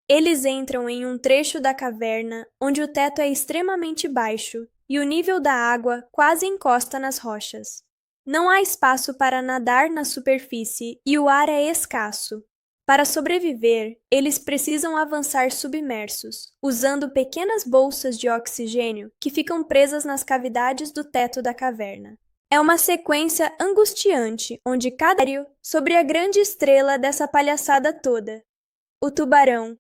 A: Eles entram em um trecho da caverna onde o teto é extremamente baixo e o nível da água quase encosta nas rochas. Não há espaço para nadar na superfície e o ar é escasso. Para sobreviver, eles precisam avançar submersos, usando pequenas bolsas de oxigênio que ficam presas nas cavidades do teto da caverna. É uma sequência angustiante, onde cada sobre a grande estrela dessa palhaçada toda, o tubarão.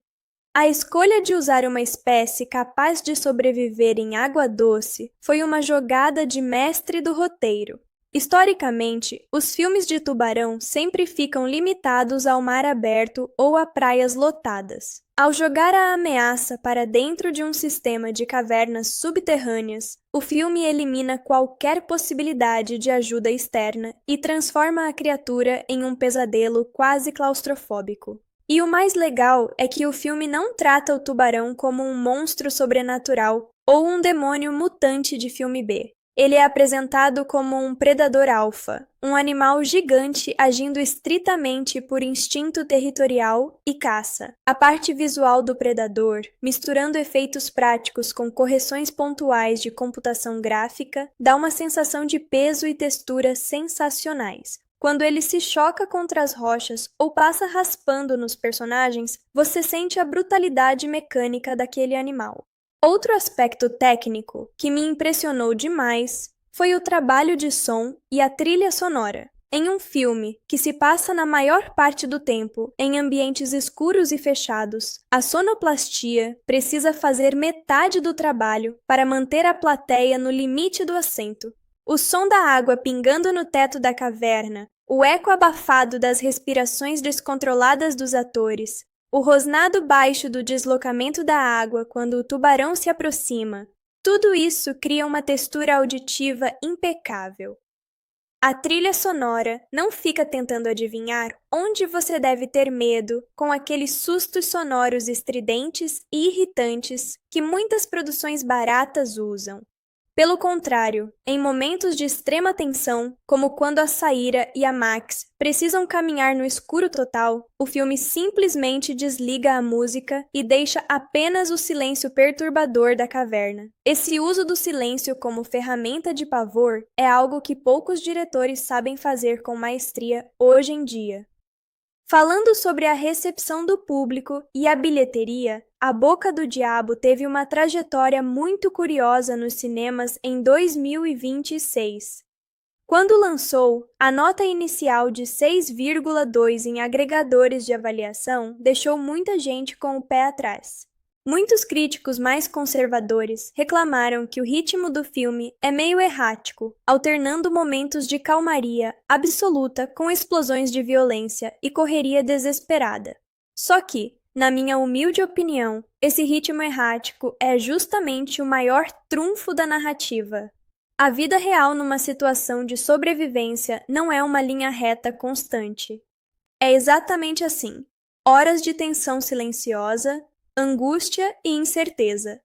A: A escolha de usar uma espécie capaz de sobreviver em água doce foi uma jogada de mestre do roteiro. Historicamente, os filmes de tubarão sempre ficam limitados ao mar aberto ou a praias lotadas. Ao jogar a ameaça para dentro de um sistema de cavernas subterrâneas, o filme elimina qualquer possibilidade de ajuda externa e transforma a criatura em um pesadelo quase claustrofóbico. E o mais legal é que o filme não trata o tubarão como um monstro sobrenatural ou um demônio mutante de filme B. Ele é apresentado como um predador alfa, um animal gigante agindo estritamente por instinto territorial e caça. A parte visual do predador, misturando efeitos práticos com correções pontuais de computação gráfica, dá uma sensação de peso e textura sensacionais. Quando ele se choca contra as rochas ou passa raspando nos personagens, você sente a brutalidade mecânica daquele animal. Outro aspecto técnico que me impressionou demais foi o trabalho de som e a trilha sonora. Em um filme que se passa na maior parte do tempo em ambientes escuros e fechados, a sonoplastia precisa fazer metade do trabalho para manter a plateia no limite do assento. O som da água pingando no teto da caverna, o eco abafado das respirações descontroladas dos atores, o rosnado baixo do deslocamento da água quando o tubarão se aproxima, tudo isso cria uma textura auditiva impecável. A trilha sonora não fica tentando adivinhar onde você deve ter medo com aqueles sustos sonoros estridentes e irritantes que muitas produções baratas usam. Pelo contrário, em momentos de extrema tensão, como quando a Saíra e a Max precisam caminhar no escuro total, o filme simplesmente desliga a música e deixa apenas o silêncio perturbador da caverna. Esse uso do silêncio como ferramenta de pavor é algo que poucos diretores sabem fazer com maestria hoje em dia. Falando sobre a recepção do público e a bilheteria, A Boca do Diabo teve uma trajetória muito curiosa nos cinemas em 2026. Quando lançou, a nota inicial de 6,2 em agregadores de avaliação deixou muita gente com o pé atrás. Muitos críticos mais conservadores reclamaram que o ritmo do filme é meio errático, alternando momentos de calmaria absoluta com explosões de violência e correria desesperada. Só que, na minha humilde opinião, esse ritmo errático é justamente o maior trunfo da narrativa. A vida real numa situação de sobrevivência não é uma linha reta constante. É exatamente assim: horas de tensão silenciosa, angústia e incerteza,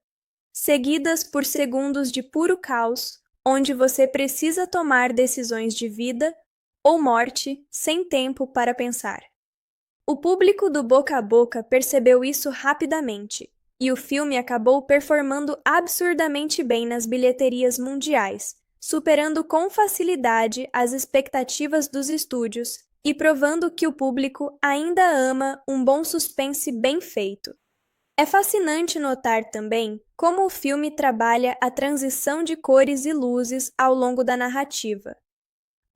A: seguidas por segundos de puro caos, onde você precisa tomar decisões de vida ou morte sem tempo para pensar. O público do Boca a Boca percebeu isso rapidamente, e o filme acabou performando absurdamente bem nas bilheterias mundiais, superando com facilidade as expectativas dos estúdios e provando que o público ainda ama um bom suspense bem feito. É fascinante notar também como o filme trabalha a transição de cores e luzes ao longo da narrativa.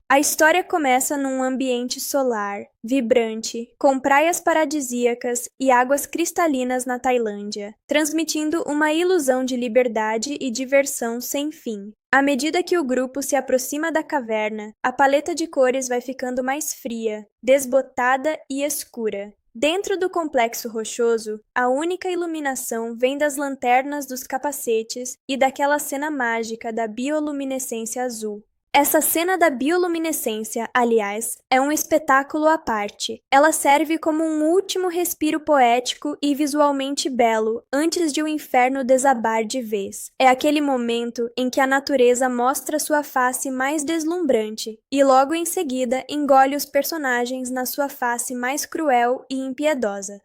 A: A história começa num ambiente solar, vibrante, com praias paradisíacas e águas cristalinas na Tailândia, transmitindo uma ilusão de liberdade e diversão sem fim. À medida que o grupo se aproxima da caverna, a paleta de cores vai ficando mais fria, desbotada e escura. Dentro do complexo rochoso, a única iluminação vem das lanternas dos capacetes e daquela cena mágica da bioluminescência azul. Essa cena da bioluminescência, aliás, é um espetáculo à parte. Ela serve como um último respiro poético e visualmente belo antes de o inferno desabar de vez. É aquele momento em que a natureza mostra sua face mais deslumbrante e logo em seguida engole os personagens na sua face mais cruel e impiedosa.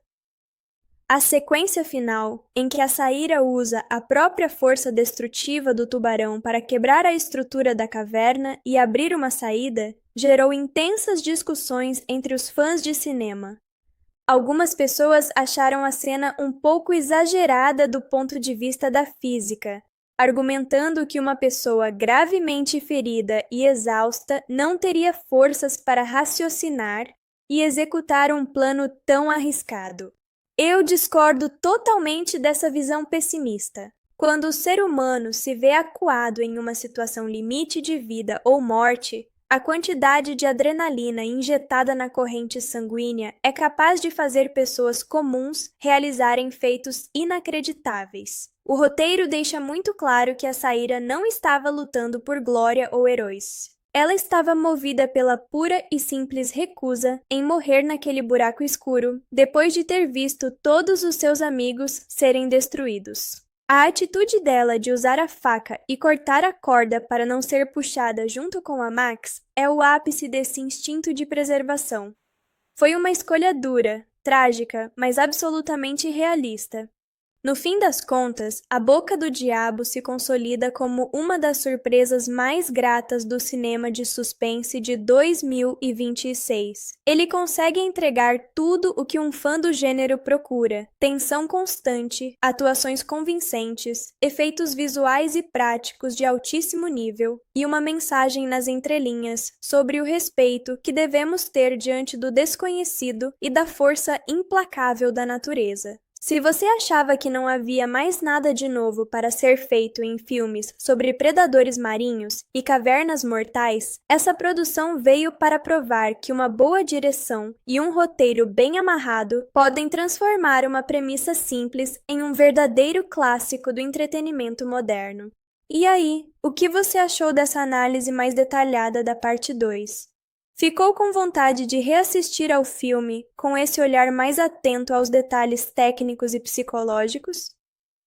A: A sequência final, em que a Saíra usa a própria força destrutiva do tubarão para quebrar a estrutura da caverna e abrir uma saída, gerou intensas discussões entre os fãs de cinema. Algumas pessoas acharam a cena um pouco exagerada do ponto de vista da física, argumentando que uma pessoa gravemente ferida e exausta não teria forças para raciocinar e executar um plano tão arriscado. Eu discordo totalmente dessa visão pessimista. Quando o ser humano se vê acuado em uma situação limite de vida ou morte, a quantidade de adrenalina injetada na corrente sanguínea é capaz de fazer pessoas comuns realizarem feitos inacreditáveis. O roteiro deixa muito claro que a Saíra não estava lutando por glória ou heróis. Ela estava movida pela pura e simples recusa em morrer naquele buraco escuro, depois de ter visto todos os seus amigos serem destruídos. A atitude dela de usar a faca e cortar a corda para não ser puxada junto com a Max é o ápice desse instinto de preservação. Foi uma escolha dura, trágica, mas absolutamente realista. No fim das contas, A Boca do Diabo se consolida como uma das surpresas mais gratas do cinema de suspense de 2026. Ele consegue entregar tudo o que um fã do gênero procura: tensão constante, atuações convincentes, efeitos visuais e práticos de altíssimo nível e uma mensagem nas entrelinhas sobre o respeito que devemos ter diante do desconhecido e da força implacável da natureza. Se você achava que não havia mais nada de novo para ser feito em filmes sobre predadores marinhos e cavernas mortais, essa produção veio para provar que uma boa direção e um roteiro bem amarrado podem transformar uma premissa simples em um verdadeiro clássico do entretenimento moderno. E aí, o que você achou dessa análise mais detalhada da parte 2? Ficou com vontade de reassistir ao filme com esse olhar mais atento aos detalhes técnicos e psicológicos?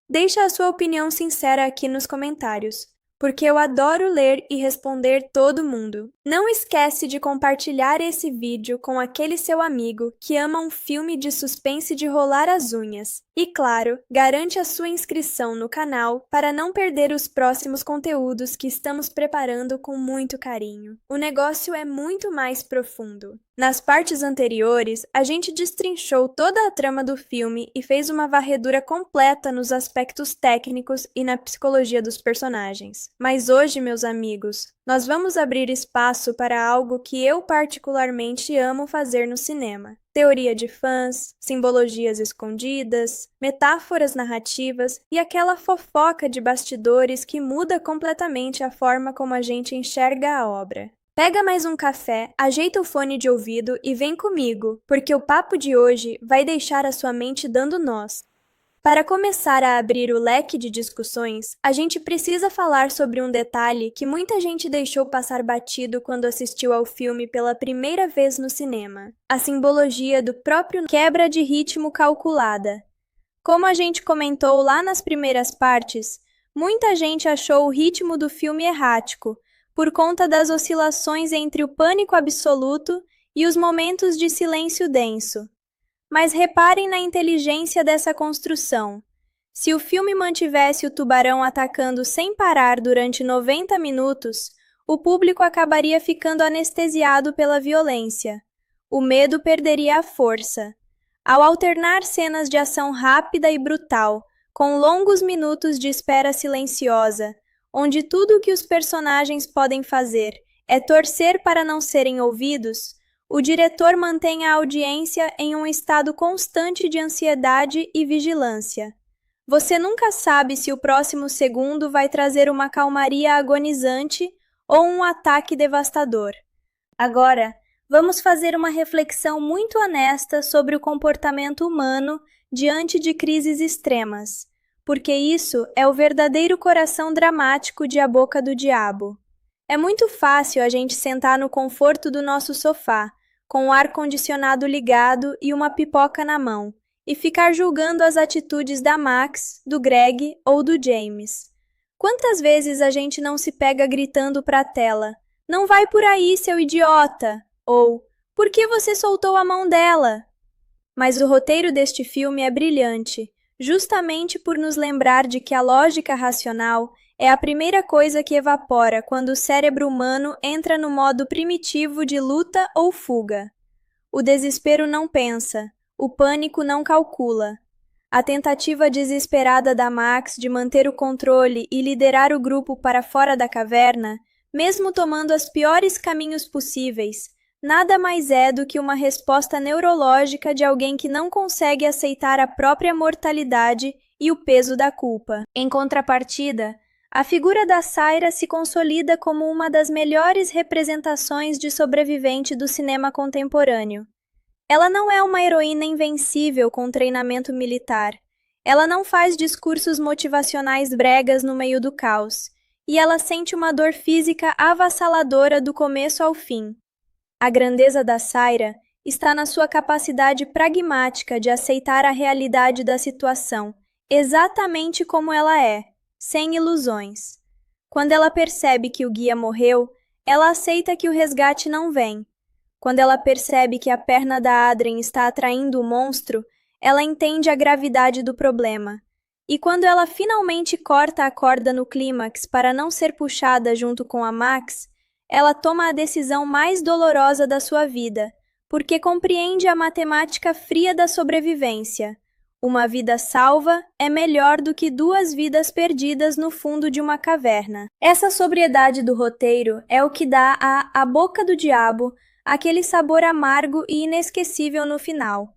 A: Deixe a sua opinião sincera aqui nos comentários. porque eu adoro ler e responder todo mundo. Não esquece de compartilhar esse vídeo com aquele seu amigo que ama um filme de suspense de rolar as unhas. E claro, garante a sua inscrição no canal para não perder os próximos conteúdos que estamos preparando com muito carinho. O negócio é muito mais profundo. Nas partes anteriores, a gente destrinchou toda a trama do filme e fez uma varredura completa nos aspectos técnicos e na psicologia dos personagens. Mas hoje, meus amigos, nós vamos abrir espaço para algo que eu particularmente amo fazer no cinema. Teoria de fãs, simbologias escondidas, metáforas narrativas e aquela fofoca de bastidores que muda completamente a forma como a gente enxerga a obra. Pega mais um café, ajeita o fone de ouvido e vem comigo, porque o papo de hoje vai deixar a sua mente dando nós. Para começar a abrir o leque de discussões, a gente precisa falar sobre um detalhe que muita gente deixou passar batido quando assistiu ao filme pela primeira vez no cinema: a simbologia do próprio quebra de ritmo calculada. Como a gente comentou lá nas primeiras partes, muita gente achou o ritmo do filme errático, por conta das oscilações entre o pânico absoluto e os momentos de silêncio denso. Mas reparem na inteligência dessa construção. Se o filme mantivesse o tubarão atacando sem parar durante 90 minutos, o público acabaria ficando anestesiado pela violência. O medo perderia a força. Ao alternar cenas de ação rápida e brutal, com longos minutos de espera silenciosa, onde tudo o que os personagens podem fazer é torcer para não serem ouvidos, o diretor mantém a audiência em um estado constante de ansiedade e vigilância. Você nunca sabe se o próximo segundo vai trazer uma calmaria agonizante ou um ataque devastador. Agora, vamos fazer uma reflexão muito honesta sobre o comportamento humano diante de crises extremas, porque isso é o verdadeiro coração dramático de A Boca do Diabo. É muito fácil a gente sentar no conforto do nosso sofá, com o ar-condicionado ligado e uma pipoca na mão, e ficar julgando as atitudes da Max, do Greg ou do James. Quantas vezes a gente não se pega gritando para a tela: "Não vai por aí, seu idiota!" Ou "Por que você soltou a mão dela?" Mas o roteiro deste filme é brilhante, justamente por nos lembrar de que a lógica racional é a primeira coisa que evapora quando o cérebro humano entra no modo primitivo de luta ou fuga. O desespero não pensa, o pânico não calcula. A tentativa desesperada da Max de manter o controle e liderar o grupo para fora da caverna, mesmo tomando os piores caminhos possíveis, nada mais é do que uma resposta neurológica de alguém que não consegue aceitar a própria mortalidade e o peso da culpa. Em contrapartida, a figura da Saira se consolida como uma das melhores representações de sobrevivente do cinema contemporâneo. Ela não é uma heroína invencível com treinamento militar. Ela não faz discursos motivacionais bregas no meio do caos. E ela sente uma dor física avassaladora do começo ao fim. A grandeza da Saira está na sua capacidade pragmática de aceitar a realidade da situação, exatamente como ela é, sem ilusões. Quando ela percebe que o guia morreu, ela aceita que o resgate não vem. Quando ela percebe que a perna da Adrien está atraindo o monstro, ela entende a gravidade do problema. E quando ela finalmente corta a corda no clímax para não ser puxada junto com a Max, ela toma a decisão mais dolorosa da sua vida, porque compreende a matemática fria da sobrevivência. Uma vida salva é melhor do que 2 vidas perdidas no fundo de uma caverna. Essa sobriedade do roteiro é o que dá a Boca do Diabo aquele sabor amargo e inesquecível no final.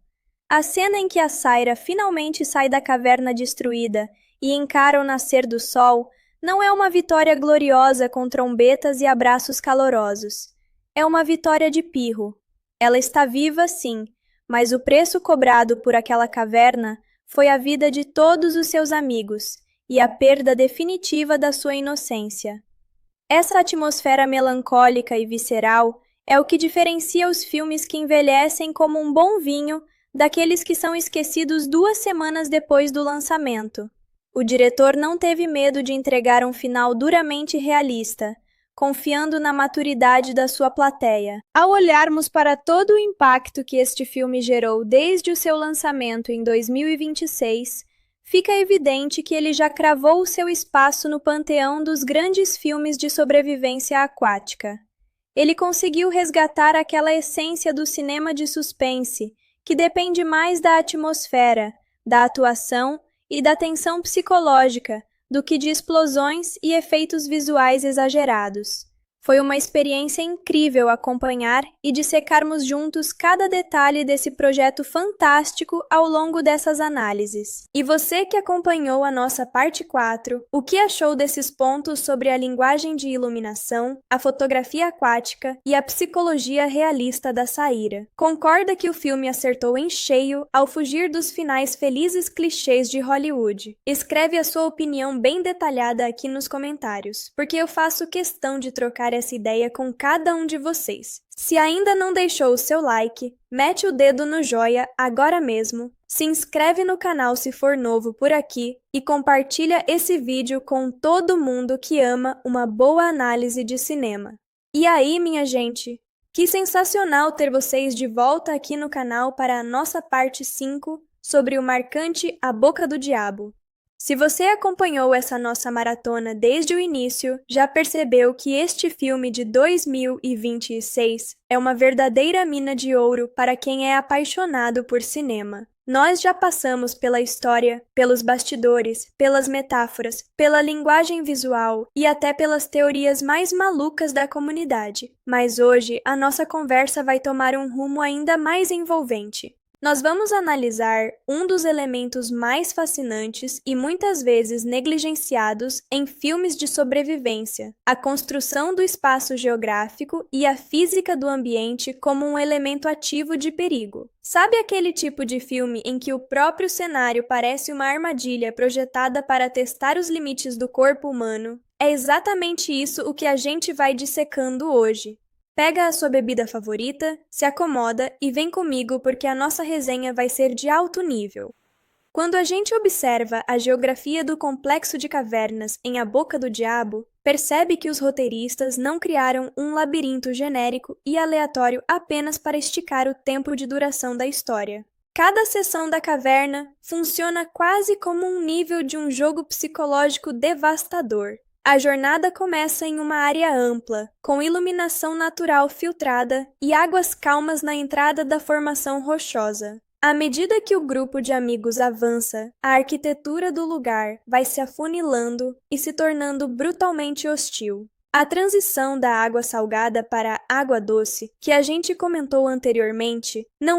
A: A cena em que a Saira finalmente sai da caverna destruída e encara o nascer do sol não é uma vitória gloriosa com trombetas e abraços calorosos. É uma vitória de pirro. Ela está viva, sim, mas o preço cobrado por aquela caverna foi a vida de todos os seus amigos e a perda definitiva da sua inocência. Essa atmosfera melancólica e visceral é o que diferencia os filmes que envelhecem como um bom vinho daqueles que são esquecidos 2 semanas depois do lançamento. O diretor não teve medo de entregar um final duramente realista, confiando na maturidade da sua plateia. Ao olharmos para todo o impacto que este filme gerou desde o seu lançamento em 2026, fica evidente que ele já cravou o seu espaço no panteão dos grandes filmes de sobrevivência aquática. Ele conseguiu resgatar aquela essência do cinema de suspense, que depende mais da atmosfera, da atuação e da tensão psicológica do que de explosões e efeitos visuais exagerados. Foi uma experiência incrível acompanhar e dissecarmos juntos cada detalhe desse projeto fantástico ao longo dessas análises. E você que acompanhou a nossa parte 4, o que achou desses pontos sobre a linguagem de iluminação, a fotografia aquática e a psicologia realista da Saíra? Concorda que o filme acertou em cheio ao fugir dos finais felizes clichês de Hollywood? Escreve a sua opinião bem detalhada aqui nos comentários, porque eu faço questão de trocar essa ideia com cada um de vocês. Se ainda não deixou o seu like, mete o dedo no joia agora mesmo, se inscreve no canal se for novo por aqui e compartilha esse vídeo com todo mundo que ama uma boa análise de cinema. E aí, minha gente? Que sensacional ter vocês de volta aqui no canal para a nossa parte 5 sobre o marcante A Boca do Diabo. Se você acompanhou essa nossa maratona desde o início, já percebeu que este filme de 2026 é uma verdadeira mina de ouro para quem é apaixonado por cinema. Nós já passamos pela história, pelos bastidores, pelas metáforas, pela linguagem visual e até pelas teorias mais malucas da comunidade. Mas hoje a nossa conversa vai tomar um rumo ainda mais envolvente. Nós vamos analisar um dos elementos mais fascinantes e muitas vezes negligenciados em filmes de sobrevivência, a construção do espaço geográfico e a física do ambiente como um elemento ativo de perigo. Sabe aquele tipo de filme em que o próprio cenário parece uma armadilha projetada para testar os limites do corpo humano? É exatamente isso o que a gente vai dissecando hoje. Pega a sua bebida favorita, se acomoda e vem comigo porque a nossa resenha vai ser de alto nível. Quando a gente observa a geografia do complexo de cavernas em A Boca do Diabo, percebe que os roteiristas não criaram um labirinto genérico e aleatório apenas para esticar o tempo de duração da história. Cada seção da caverna funciona quase como um nível de um jogo psicológico devastador. A jornada começa em uma área ampla, com iluminação natural filtrada e águas calmas na entrada da formação rochosa. À medida que o grupo de amigos avança, a arquitetura do lugar vai se afunilando e se tornando brutalmente hostil. A transição da água salgada para a água doce, que a gente comentou anteriormente, não